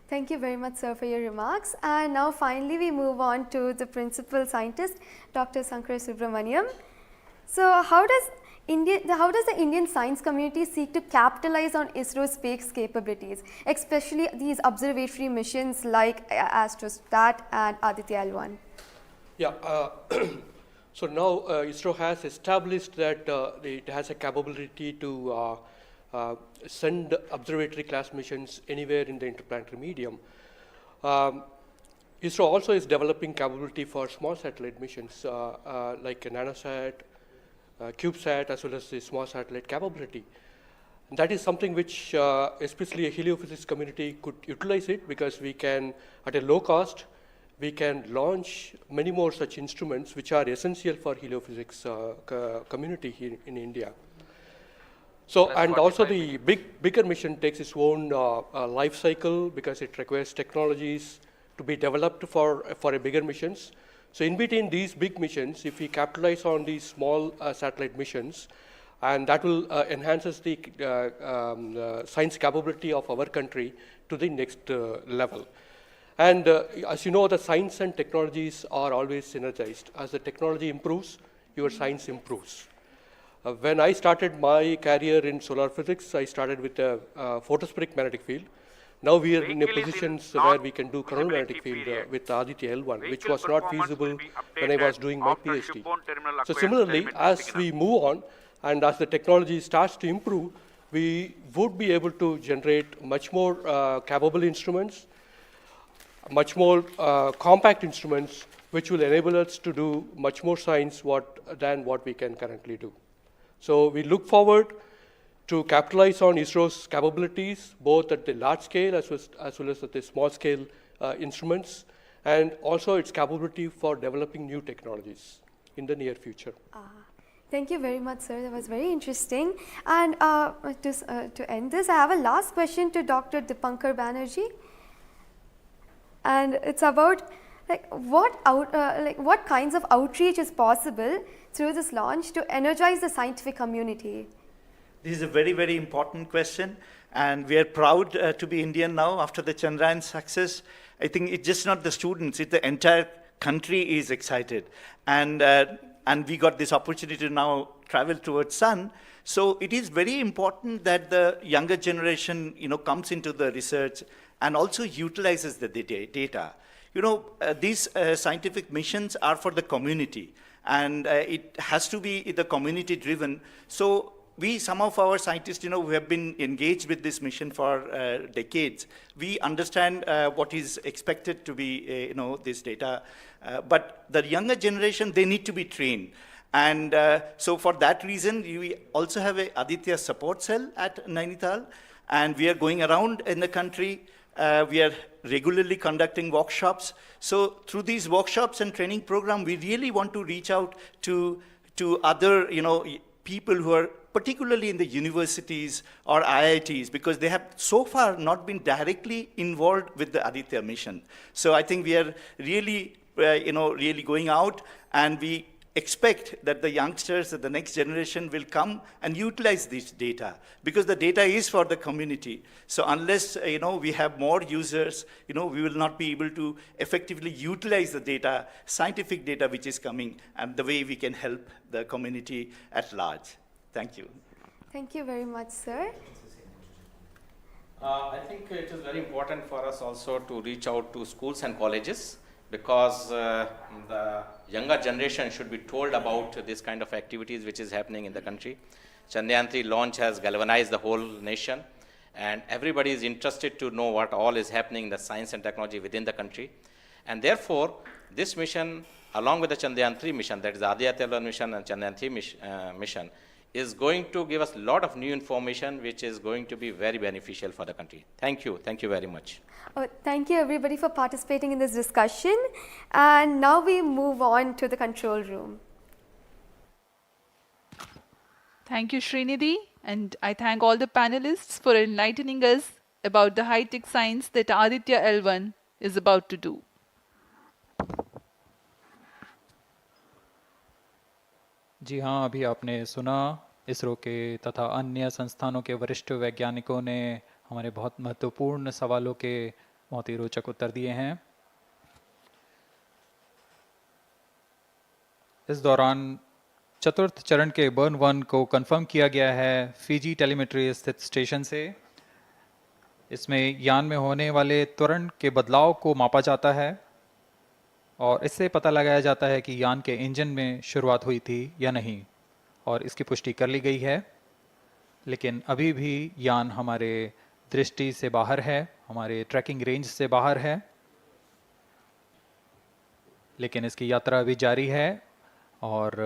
Thank you very much, sir, for your remarks. And now finally, we move on to the principal scientist, Dr. Sankar Subramaniam. So how does the Indian science community seek to capitalize on ISRO's space capabilities, especially these observatory missions like Astrostat and Aditya L1? Yeah. So now ISRO has established that it has a capability to send observatory class missions anywhere in the interplanetary medium. ISRO also is developing capability for small satellite missions like a nanosat, CubeSat, as well as the small satellite capability. And that is something which especially a heliophysics community could utilize it because we can, at a low cost, we can launch many more such instruments which are essential for heliophysics community here in India. So, and also the bigger mission takes its own life cycle because it requires technologies to be developed for a bigger missions. So in between these big missions, if we capitalize on these small satellite missions, and that will enhances the science capability of our country to the next level. And as you know, the science and technologies are always synergized. As the technology improves, your science improves. When I started my career in solar physics, I started with a photospheric magnetic field. Now we are in a position where we can do coronal magnetic field with Aditya L1, which was not feasible when I was doing my PhD. So similarly, as we move on and as the technology starts to improve, we would be able to generate much more capable instruments, much more compact instruments, which will enable us to do much more science than what we can currently do. So we look forward to capitalize on ISRO's capabilities, both at the large scale as well as at the small scale instruments, and also its capability for developing new technologies in the near future. Thank you very much, sir. That was very interesting. And to end this, I have a last question to Dr. Dipankar Banerjee. And it's about what kinds of outreach is possible through this launch to energize the scientific community? This is a very, very important question, and we are proud to be Indian now after the Chandrayaan success. I think it's just not the students, it's the entire country is excited. And we got this opportunity to now travel towards sun. So it is very important that the younger generation, comes into the research and also utilizes the data. These scientific missions are for the community, and it has to be the community driven. So some of our scientists, who have been engaged with this mission for decades, we understand what is expected to be, this data. But the younger generation, they need to be trained. And so for that reason, we also have a Aditya support cell at Nainital. And we are going around in the country. We are regularly conducting workshops. So through these workshops and training program, we really want to reach out to other, people who are particularly in the universities or IITs, because they have so far not been directly involved with the Aditya mission. So I think we are really, really going out, and we expect that the youngsters, that the next generation will come and utilize this data, because the data is for the community. So unless we have more users, we will not be able to effectively utilize the data, scientific data which is coming, and the way we can help the community at large. Thank you. Thank you very much, sir. I think it is very important for us also to reach out to schools and colleges, because the younger generation should be told about this kind of activities which is happening in the country. Chandrayaan 3 launch has galvanized the whole nation, and everybody is interested to know what all is happening in the science and technology within the country. And therefore, this mission, along with the Chandrayaan 3 mission, that is the Aditya L1 mission and Chandrayaan 3 mission, is going to give us a lot of new information which is going to be very beneficial for the country. Thank you. Thank you very much. Thank you everybody for participating in this discussion. And now we move on to the control room. Thank you, Srinidhi. And I thank all the panelists for enlightening us about the high-tech science that Aditya L1 is about to do. जी हाँ, अभी आपने सुना इसरो के तथा अन्य संस्थानों के वरिष्ठ वैज्ञानिकों ने हमारे बहुत महत्वपूर्ण सवालों के बहुत ही रोचक उत्तर दिए हैं। इस दौरान चतुर्थ चरण के बर्न 1 को कंफर्म किया गया है फिजी टेलीमेट्री स्थित स्टेशन से। इसमें यान में होने वाले त्वरण के बदलाव को मापा जाता है और इससे पता लगाया जाता है कि यान के इंजन में शुरुआत हुई थी या नहीं, और इसकी पुष्टि कर ली गई है। लेकिन अभी भी यान हमारे दृष्टि से बाहर है, हमारे ट्रैकिंग रेंज से बाहर है, लेकिन इसकी यात्रा अभी जारी है। और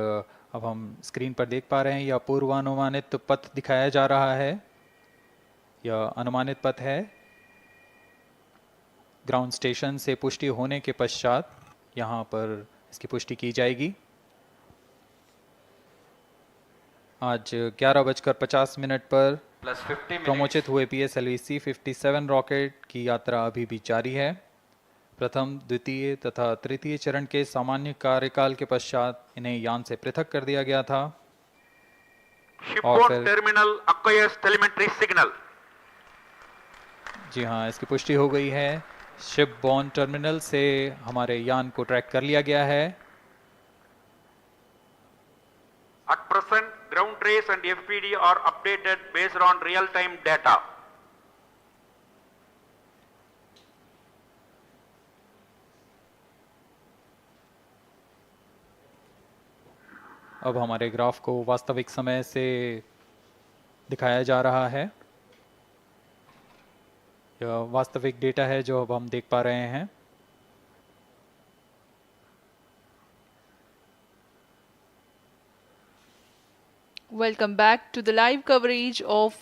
अब हम स्क्रीन पर देख पा रहे हैं, यह पूर्वानुमानित पथ दिखाया जा रहा है। यह अनुमानित पथ है। ग्राउंड स्टेशन से पुष्टि होने के पश्चात यहाँ पर इसकी पुष्टि की जाएगी। आज 11:50 पर प्रमोचित हुए PSLV-C57 रॉकेट की यात्रा अभी भी जारी है। प्रथम, द्वितीय तथा तृतीय चरण के सामान्य कार्यकाल के पश्चात इन्हें यान से पृथक कर दिया गया था। और फिर टर्मिनल acquires telemetry signal. जी हाँ, इसकी पुष्टि हो गई है। शिपबॉर्न टर्मिनल से हमारे यान को ट्रैक कर लिया गया है। At present, ground trace and FPD are updated based on real-time data. अब हमारे ग्राफ को वास्तविक समय से दिखाया जा रहा है। यह वास्तविक डेटा है जो अब हम देख पा रहे हैं। Welcome back to the live coverage of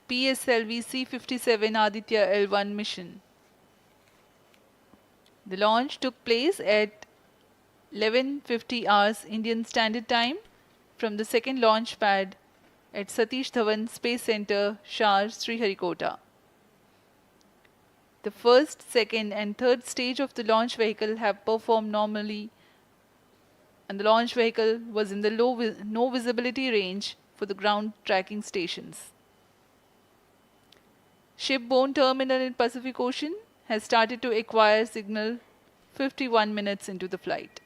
PSLV-C57 Aditya L1 mission. The launch took place at 11:50 hours Indian Standard Time from the second launch pad at Satish Dhawan Space Center, SHAR, Sriharikota. The first, second and third stage of the launch vehicle have performed normally, and the launch vehicle was in the no visibility range for the ground tracking stations. Shipborne terminal in Pacific Ocean has started to acquire signal 51 minutes into the flight.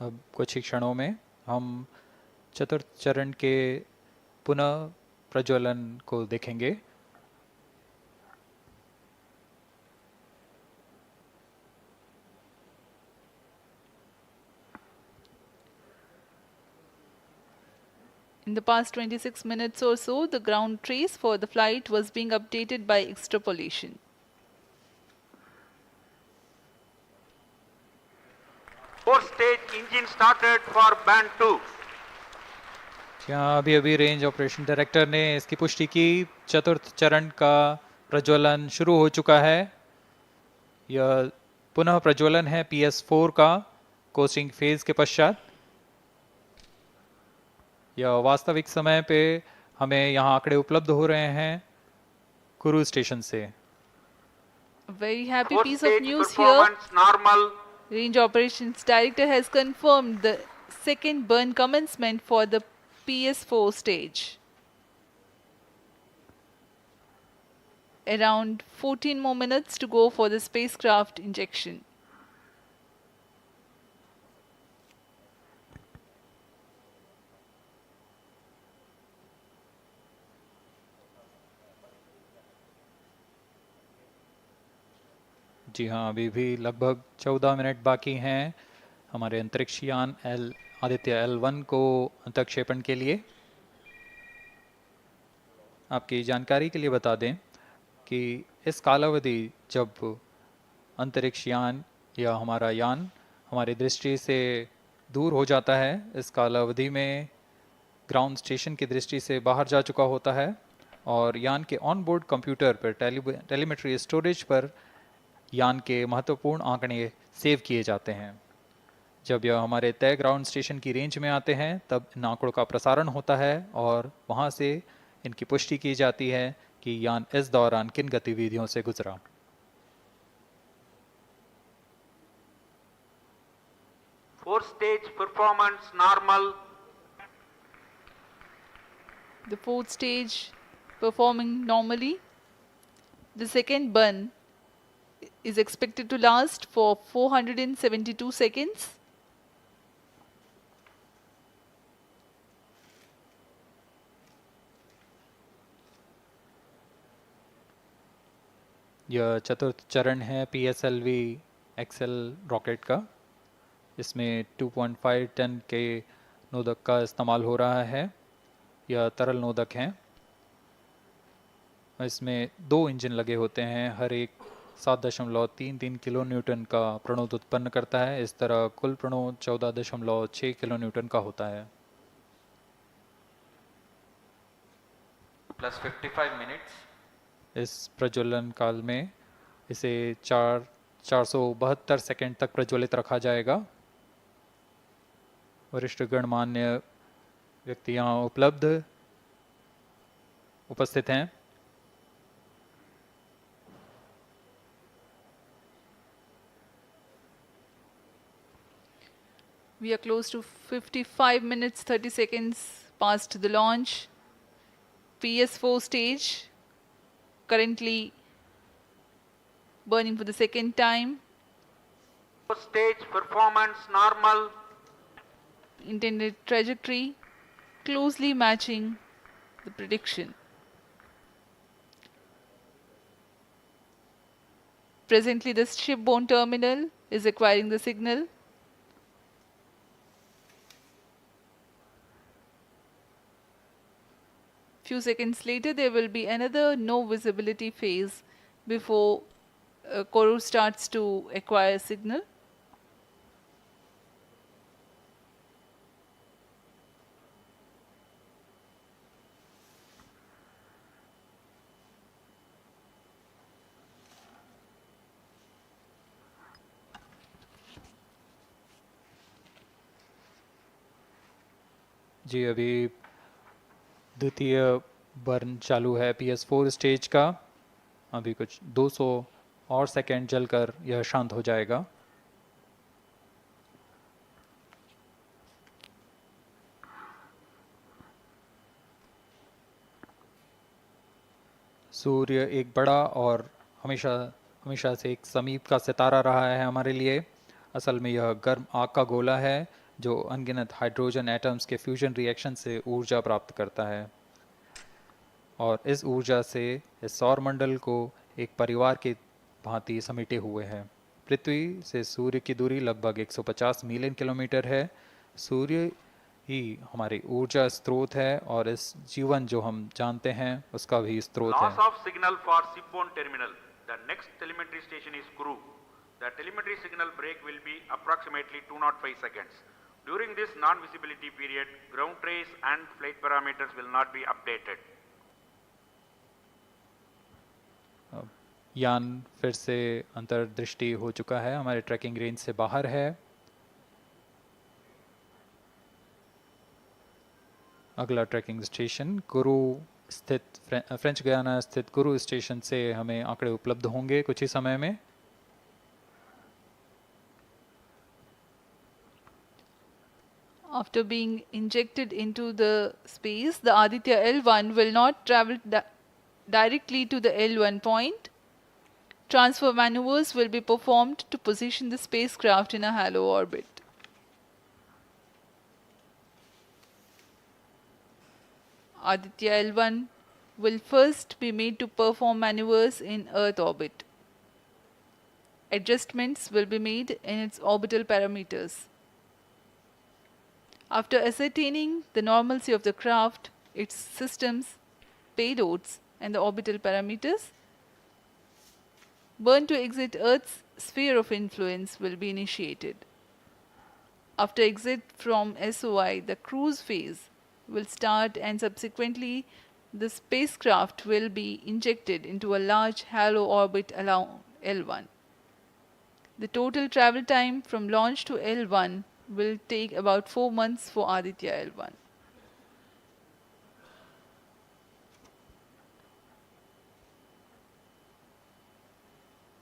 अब कुछ ही क्षणों में हम चतुर्थ चरण के पुनः प्रज्वलन को देखेंगे। In the past 26 minutes or so, the ground trace for the flight was being updated by extrapolation. Fourth stage engine started for band 2. यहाँ अभी रेंज ऑपरेशन डायरेक्टर ने इसकी पुष्टि की, चतुर्थ चरण का प्रज्वलन शुरू हो चुका है। यह पुनः प्रज्वलन है PS4 का कोस्टिंग फेज के पश्चात। यह वास्तविक समय पे हमें यहाँ आंकड़े उपलब्ध हो रहे हैं क्रूज स्टेशन से। Very happy piece of news here. Normal. Range Operations Director has confirmed the second burn commencement for the PS4 stage. Around 14 more minutes to go for the spacecraft injection. जी हाँ, अभी भी लगभग 14 minute बाकी हैं हमारे अंतरिक्ष यान आदित्य L1 को अंतक्षेपण के लिए। आपकी जानकारी के लिए बता दें कि इस कालावधि जब अंतरिक्ष यान या हमारा यान हमारी दृष्टि से दूर हो जाता है, इस कालावधि में ग्राउंड स्टेशन की दृष्टि से बाहर जा चुका होता है और यान के ऑन बोर्ड कंप्यूटर पर टेलीमेट्री स्टोरेज पर यान के महत्वपूर्ण आंकड़े सेव किए जाते हैं। जब यह हमारे तय ग्राउंड स्टेशन की रेंज में आते हैं तब इन आंकड़ों का प्रसारण होता है और वहां से इनकी पुष्टि की जाती है कि यान इस दौरान किन गतिविधियों से गुजरा। Fourth stage performance normal. The fourth stage performing normally. The second burn is expected to last for 472 seconds. यह चतुर्थ चरण है PSLV XL रॉकेट का। इसमें 2.5 टन के नोदक का इस्तेमाल हो रहा है। यह तरल नोदक हैं। इसमें 2 इंजन लगे होते हैं, हर एक 7.33 किलो न्यूटन का प्रणोद उत्पन्न करता है। इस तरह कुल प्रणोद 14.6 किलो न्यूटन का होता है। Plus 55 minutes. इस प्रज्वलन काल में इसे 472 सेकंड तक प्रज्वलित रखा जाएगा। वरिष्ठ गणमान्य व्यक्ति यहाँ उपस्थित हैं। We are close to 55 minutes 30 seconds past the launch. PS4 stage currently burning for the second time. Fourth stage performance normal. Intended trajectory closely matching the prediction. Presently the shipborne terminal is acquiring the signal. Few seconds later there will be another no visibility phase before Koru starts to acquire signal. जी अभी द्वितीय burn चालू है PS4 stage का। अभी कुछ 200 और second जलकर यह शांत हो जाएगा। सूर्य एक बड़ा और हमेशा से एक समीप का सितारा रहा है हमारे लिए। असल में यह गर्म आग का गोला है जो अनगिनत हाइड्रोजन एटम्स के फ्यूजन रिएक्शन से ऊर्जा प्राप्त करता है और इस ऊर्जा से इस सौर मंडल को एक परिवार की भांति समेटे हुए है। पृथ्वी से सूर्य की दूरी लगभग 150 मिलियन किलोमीटर है। सूर्य ही हमारी ऊर्जा स्रोत है और इस जीवन जो हम जानते हैं उसका भी स्रोत है। Loss of signal for shipborne terminal. The next telemetry station is Kuru. The telemetry signal break will be approximately 205 seconds. During this non-visibility period, ground trace and flight parameters will not be updated. यान फिर से अंतर्दृष्टि हो चुका है, हमारे trekking range से बाहर है। अगला ट्रैकिंग स्टेशन कुरु स्थित फ्रेंच गयाना स्थित कुरु स्टेशन से हमें आंकड़े उपलब्ध होंगे कुछ ही समय में। After being injected into the space, the Aditya L1 will not travel directly to the L1 point. Transfer maneuvers will be performed to position the spacecraft in a halo orbit. Aditya L1 will first be made to perform maneuvers in Earth orbit. Adjustments will be made in its orbital parameters. After ascertaining the normalcy of the craft, its systems, payloads, and the orbital parameters, burn to exit Earth's sphere of influence will be initiated. After exit from SOI, the cruise phase will start and subsequently the spacecraft will be injected into a large halo orbit along L1. The total travel time from launch to L1 will take about 4 months for Aditya L1.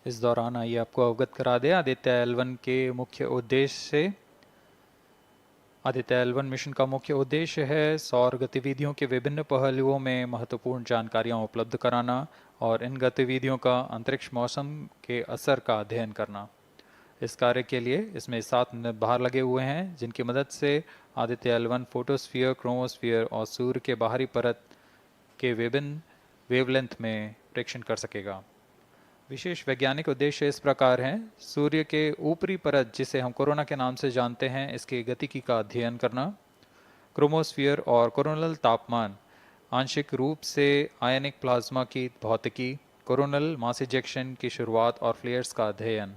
इस दौरान आइए आपको अवगत करा दें Aditya L1 के मुख्य उद्देश्य से। आदित्य L1 मिशन का मुख्य उद्देश्य है सौर गतिविधियों के विभिन्न पहलुओं में महत्वपूर्ण जानकारियां उपलब्ध कराना और इन गतिविधियों का अंतरिक्ष मौसम के असर का अध्ययन करना। इस कार्य के लिए इसमें 7 नभार लगे हुए हैं जिनकी मदद से आदित्य L1 फोटोस्फीयर, क्रोमोस्फीयर और सूर्य के बाहरी परत के विभिन्न वेवलेंथ में प्रेक्षण कर सकेगा। विशेष वैज्ञानिक उद्देश्य इस प्रकार हैं: सूर्य के ऊपरी परत जिसे हम कोरोना के नाम से जानते हैं, इसके गतिकी का अध्ययन करना, क्रोमोस्फीयर और कोरोनल तापमान, आंशिक रूप से आयनिक प्लाज्मा की भौतिकी, कोरोनल मास इजेक्शन की शुरुआत और फ्लेयर्स का अध्ययन,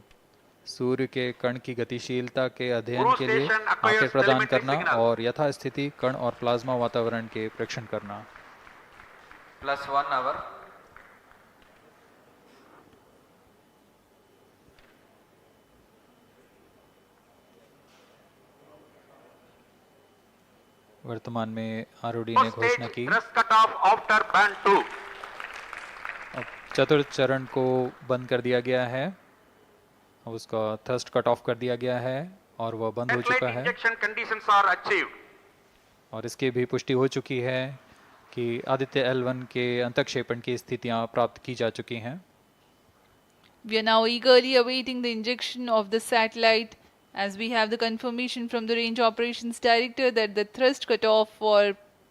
सूर्य के कण की गतिशीलता के अध्ययन के लिए आंकड़े प्रदान करना और यथास्थिति कण और प्लाज्मा वातावरण के प्रेक्षण करना। +1 hour. वर्तमान में आरओडी ने घोषणा की अब चतुर्थ चरण को बंद कर दिया गया है, अब उसका थ्रस्ट कट ऑफ कर दिया गया है और वह बंद हो चुका है और इसकी भी पुष्टि हो चुकी है कि आदित्य L1 के अंतःक्षेपण की स्थितियां प्राप्त की जा चुकी हैं। We are now eagerly awaiting the injection of the satellite as we have the confirmation from the Range Operations Director that the thrust cutoff for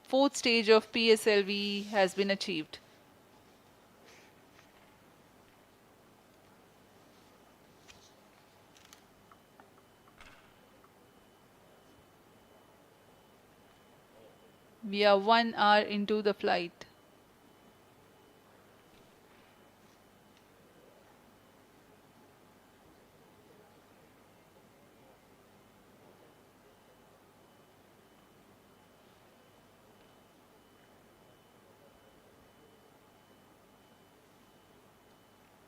4th stage of PSLV has been achieved. We are 1 hour into the flight.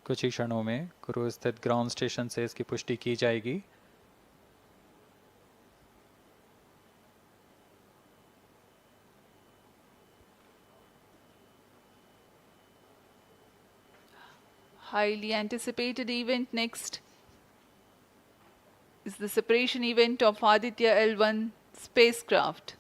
कुछ ही क्षणों में कुरु स्थित ground station से इसकी पुष्टि की जाएगी। Highly anticipated event next is the separation event of Aditya L1 spacecraft.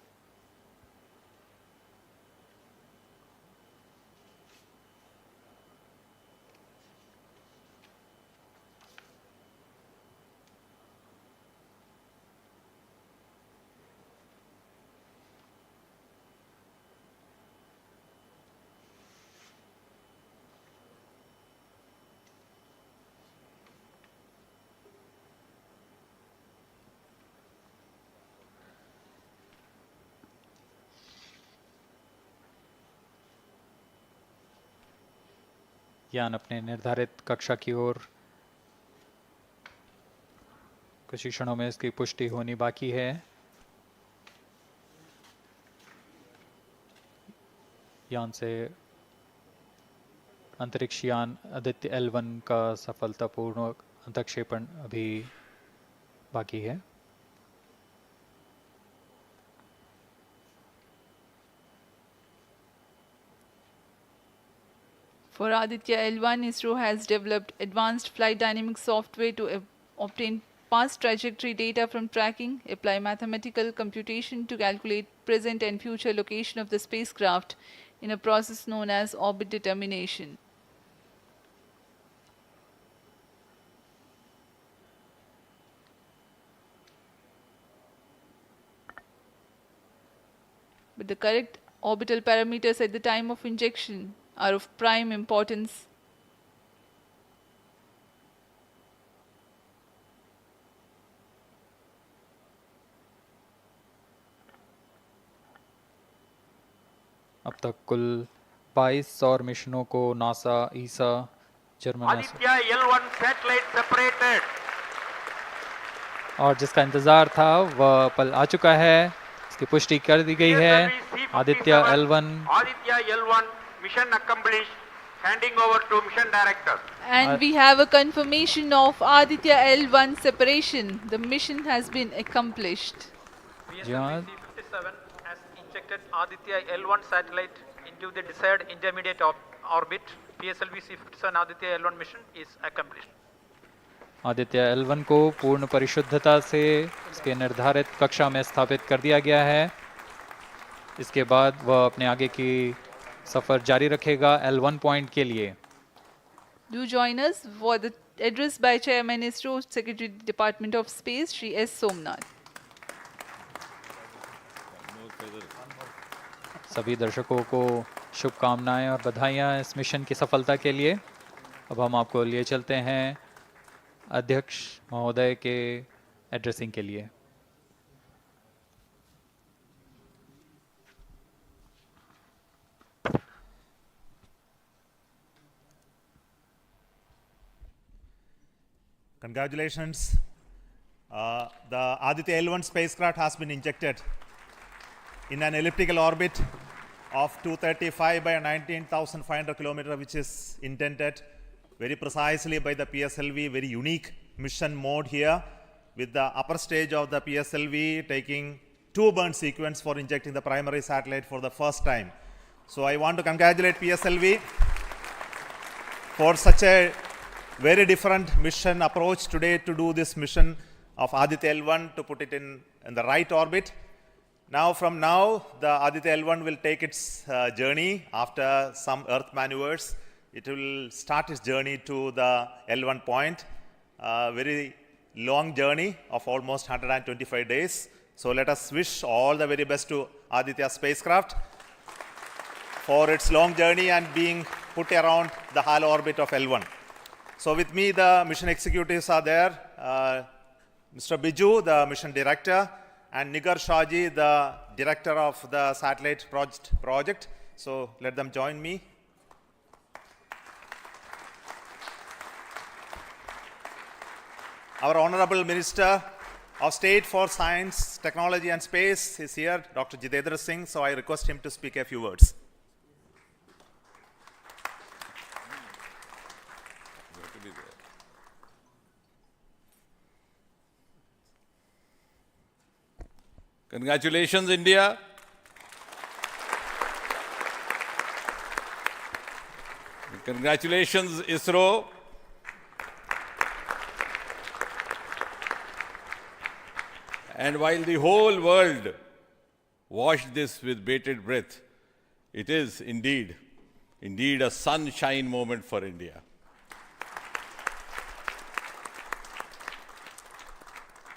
यान अपने निर्धारित कक्षा की ओर कुछ ही क्षणों में इसकी पुष्टि होनी बाकी है। यान से अंतरिक्ष यान आदित्य L1 का सफलतापूर्ण अंतक्षेपण अभी बाकी है। For Aditya L1, ISRO has developed advanced flight dynamic software to obtain past trajectory data from tracking, apply mathematical computation to calculate present and future location of the spacecraft in a process known as orbit determination. But the correct orbital parameters at the time of injection are of prime importance. अब तक कुल 22 सौर मिशनों को NASA, ईसा, German Aditya L1 satellite separated. और जिसका इंतजार था वह पल आ चुका है। इसकी पुष्टि कर दी गई है। Aditya L1 mission accomplished. Handing over to mission director. And we have a confirmation of Aditya L1 separation. The mission has been accomplished. PSLV-C57 has injected Aditya L1 satellite into the desired intermediate orbit. PSLV-C57 Aditya L1 mission is accomplished. Aditya L1 को पूर्ण परिशुद्धता से इसके निर्धारित कक्षा में स्थापित कर दिया गया है। इसके बाद वह अपने आगे की सफर जारी रखेगा L1 पॉइंट के लिए। Do join us for the address by Chairman ISRO Secretary Department of Space Shri S. Somnath. सभी दर्शकों को शुभकामनाएं और बधाइयां इस मिशन की सफलता के लिए। अब हम आपको लिए चलते हैं अध्यक्ष महोदय के एड्रेसिंग के लिए। Congratulations. The Aditya L1 spacecraft has been injected in an elliptical orbit of 235 by 19,500 kilometers, which is intended very precisely by the PSLV, very unique mission mode here, with the upper stage of the PSLV taking 2 burn sequence for injecting the primary satellite for the first time. So I want to congratulate PSLV for such a very different mission approach today to do this mission of Aditya L1 to put it in the right orbit. Now, from now, the Aditya L1 will take its journey after some Earth maneuvers. It will start its journey to the L1 point, a very long journey of almost 125 days. So let us wish all the very best to Aditya spacecraft for its long journey and being put around the halo orbit of L1. So with me, the mission executives are there. Mr. Biju, the mission director, and Nigar Shahji, the director of the satellite project. So let them join me. Our Honorable Minister of State for Science, Technology and Space is here, Dr. Jitendra Singh. So I request him to speak a few words. Congratulations, India. Congratulations, ISRO. And while the whole world watched this with bated breath, it is indeed a sunshine moment for India.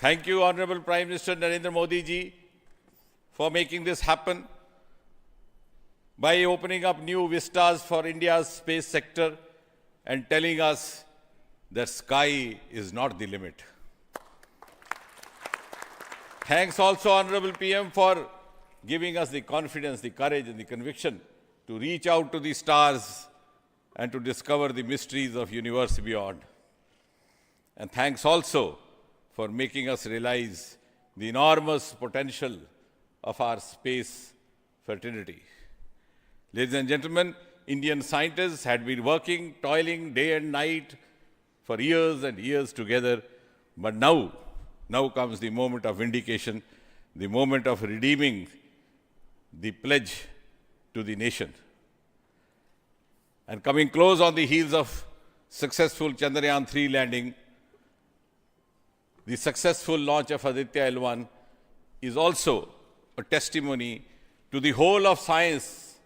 Thank you, Honorable Prime Minister Narendra Modi ji, for making this happen by opening up new vistas for India's space sector and telling us that sky is not the limit. Thanks also, Honorable PM, for giving us the confidence, the courage and the conviction to reach out to the stars and to discover the mysteries of universe beyond. And thanks also for making us realize the enormous potential of our space fraternity. Ladies and gentlemen, Indian scientists had been working, toiling day and night for years and years together, but now comes the moment of vindication, the moment of redeeming the pledge to the nation. And coming close on the heels of successful Chandrayaan-3 landing, the successful launch of Aditya L1 is also a testimony to the whole of science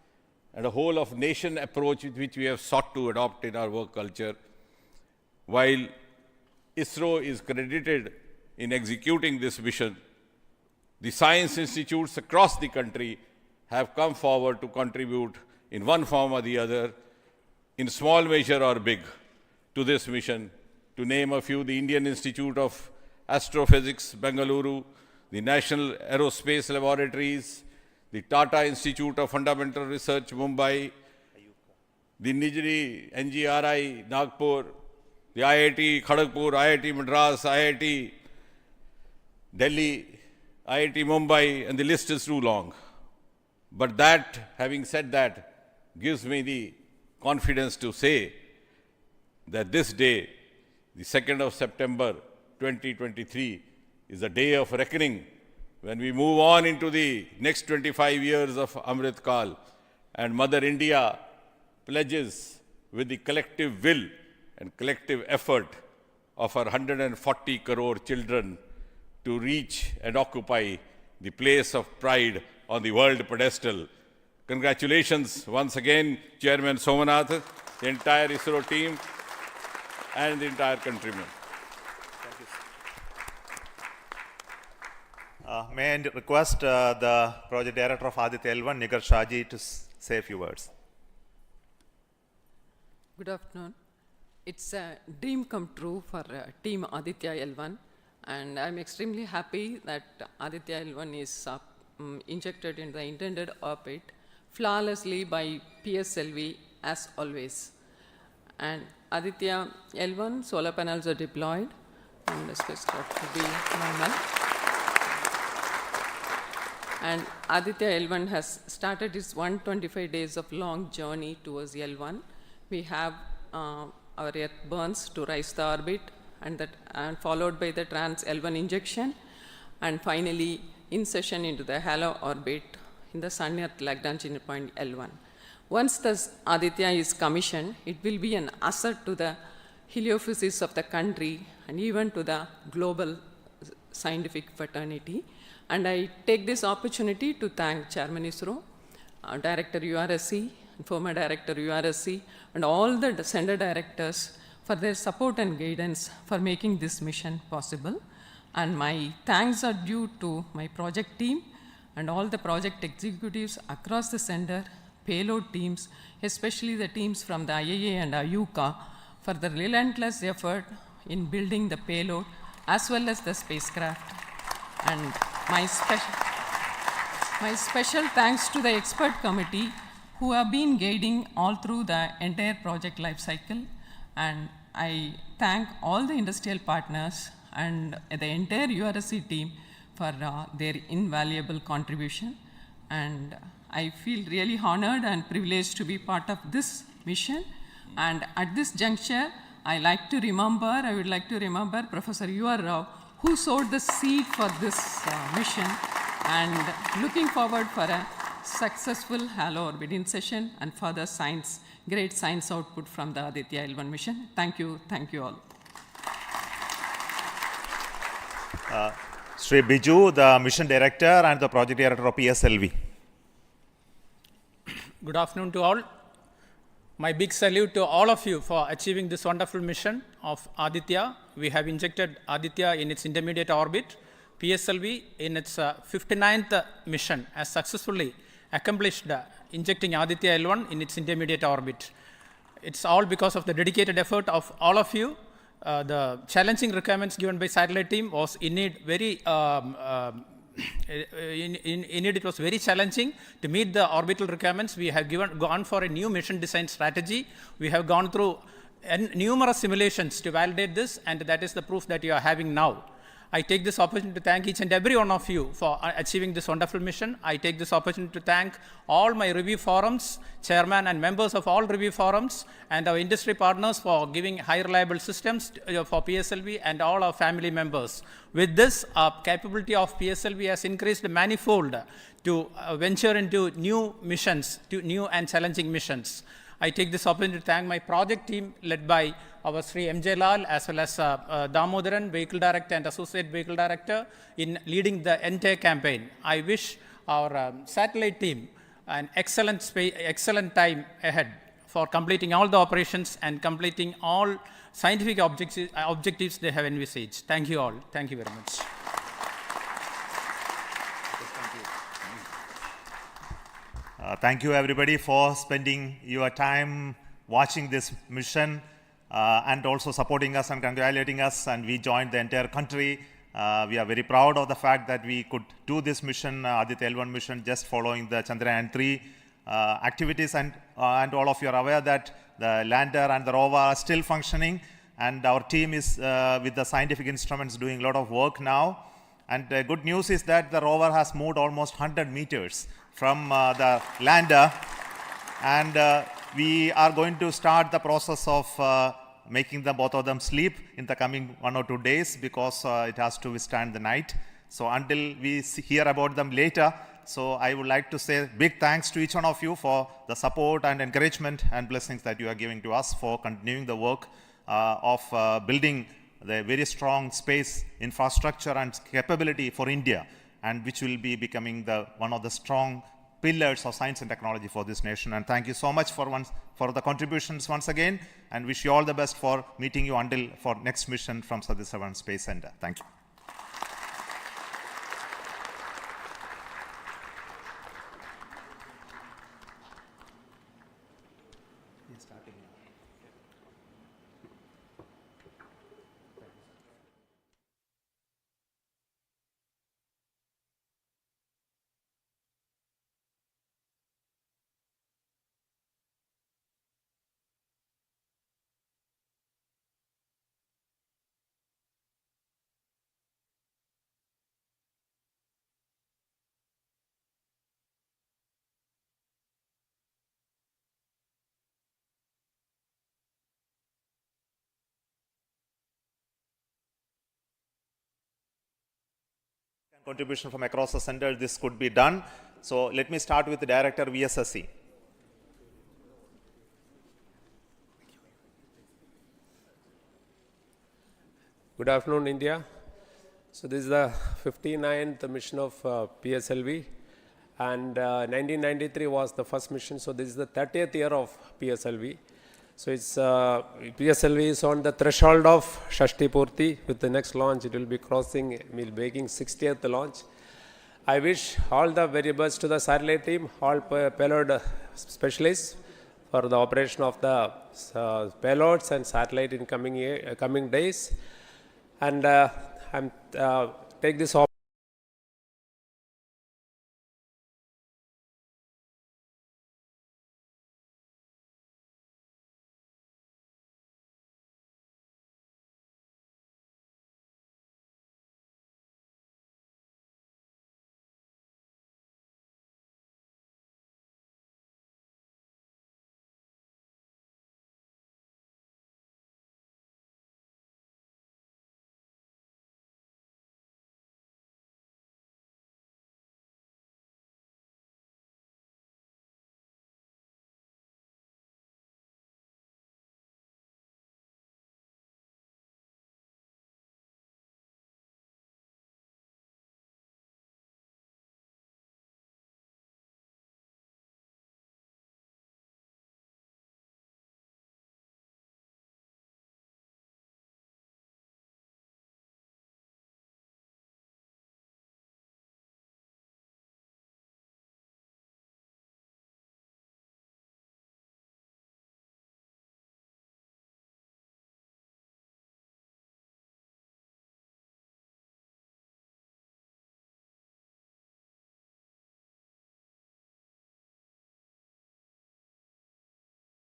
and a whole of nation approach which we have sought to adopt in our work culture. While ISRO is credited in executing this mission, the science institutes across the country have come forward to contribute in one form or the other, in small measure or big, to this mission. To name a few, the Indian Institute of Astrophysics, Bengaluru, the National Aerospace Laboratories, the Tata Institute of Fundamental Research, Mumbai, the NGRI, Nagpur, the IIT Kharagpur, IIT Madras, IIT Delhi, IIT Mumbai, and the list is too long. But that, having said that, gives me the confidence to say that this day, the 2nd of September 2023, is a day of reckoning when we move on into the next 25 years of Amrit Kal, and Mother India pledges with the collective will and collective effort of our 140 crore children to reach and occupy the place of pride on the world pedestal. Congratulations once again, Chairman Somanath, the entire ISRO team, and the entire countrymen. May I request the Project Director of Aditya L1, Nigar Shaji, to say a few words. Good afternoon. It's a dream come true for Team Aditya L1, and I'm extremely happy that Aditya L1 is injected in the intended orbit flawlessly by PSLV as always. And Aditya L1 solar panels are deployed, and the spacecraft will be normal. And Aditya L1 has started its 125 days of long journey towards L1. We have our Earth burns to rise the orbit, and followed by the trans L1 injection, and finally insertion into the halo orbit in the Sun Earth Lagrange point L1. Once the Aditya is commissioned, it will be an asset to the heliophysics of the country and even to the global scientific fraternity. And I take this opportunity to thank Chairman ISRO, Director URSC, former Director URSC, and all the center directors for their support and guidance for making this mission possible. And my thanks are due to my project team and all the project executives across the center, payload teams, especially the teams from the IAA and IUCA, for the relentless effort in building the payload as well as the spacecraft. And my special thanks to the expert committee who have been guiding all through the entire project life cycle. And I thank all the industrial partners and the entire URSC team for their invaluable contribution. And I feel really honored and privileged to be part of this mission. And at this juncture, I would like to remember Professor U.R. Rao, who sowed the seed for this mission, and looking forward for a successful halo orbit insertion and further great science output from the Aditya L1 mission. Thank you all. Sri Biju, the Mission Director and the Project Director of PSLV. Good afternoon to all. My big salute to all of you for achieving this wonderful mission of Aditya. We have injected Aditya in its intermediate orbit. PSLV in its 59th mission has successfully accomplished injecting Aditya L1 in its intermediate orbit. It's all because of the dedicated effort of all of you. The challenging requirements given by satellite team was indeed very it was very challenging to meet the orbital requirements. We have gone for a new mission design strategy. We have gone through numerous simulations to validate this, and that is the proof that you are having now. I take this opportunity to thank each and every one of you for achieving this wonderful mission. I take this opportunity to thank all my review forums, chairman and members of all review forums, and our industry partners for giving high reliable systems for PSLV, and all our family members. With this, our capability of PSLV has increased manifold to venture into new missions, to new and challenging missions. I take this opportunity to thank my project team led by our Sri M.J. Lal, as well as Damodaran, Vehicle Director and Associate Vehicle Director, in leading the entire campaign. I wish our satellite team an excellent time ahead for completing all the operations and completing all scientific objectives they have envisaged. Thank you all. Thank you very much. Thank you everybody for spending your time watching this mission and also supporting us and congratulating us, and we joined the entire country. We are very proud of the fact that we could do this mission, Aditya L1 mission, just following the Chandrayaan-3 activities, and all of you are aware that the lander and the rover are still functioning, and our team is with the scientific instruments doing a lot of work now. And the good news is that the rover has moved almost 100 meters from the lander, and we are going to start the process of making both of them sleep in the coming 1 or 2 days, because it has to withstand the night. So until we hear about them later, so I would like to say big thanks to each one of you for the support and encouragement and blessings that you are giving to us for continuing the work of building the very strong space infrastructure and capability for India, and which will be becoming one of the strong pillars of science and technology for this nation. And thank you so much for the contributions once again, and wish you all the best for meeting you for next mission from Satish Dhawan Space Center. Thank you. Contribution from across the center, this could be done. So let me start with the Director VSSC. Good afternoon, India. So this is the 59th mission of PSLV, and 1993 was the first mission. So this is the 30th year of PSLV. So it's PSLV is on the threshold of Shashti Purti. With the next launch, it will be making 60th launch. I wish all the very best to the satellite team, all payload specialists for the operation of the payloads and satellite in coming days. And I'm take this opportunity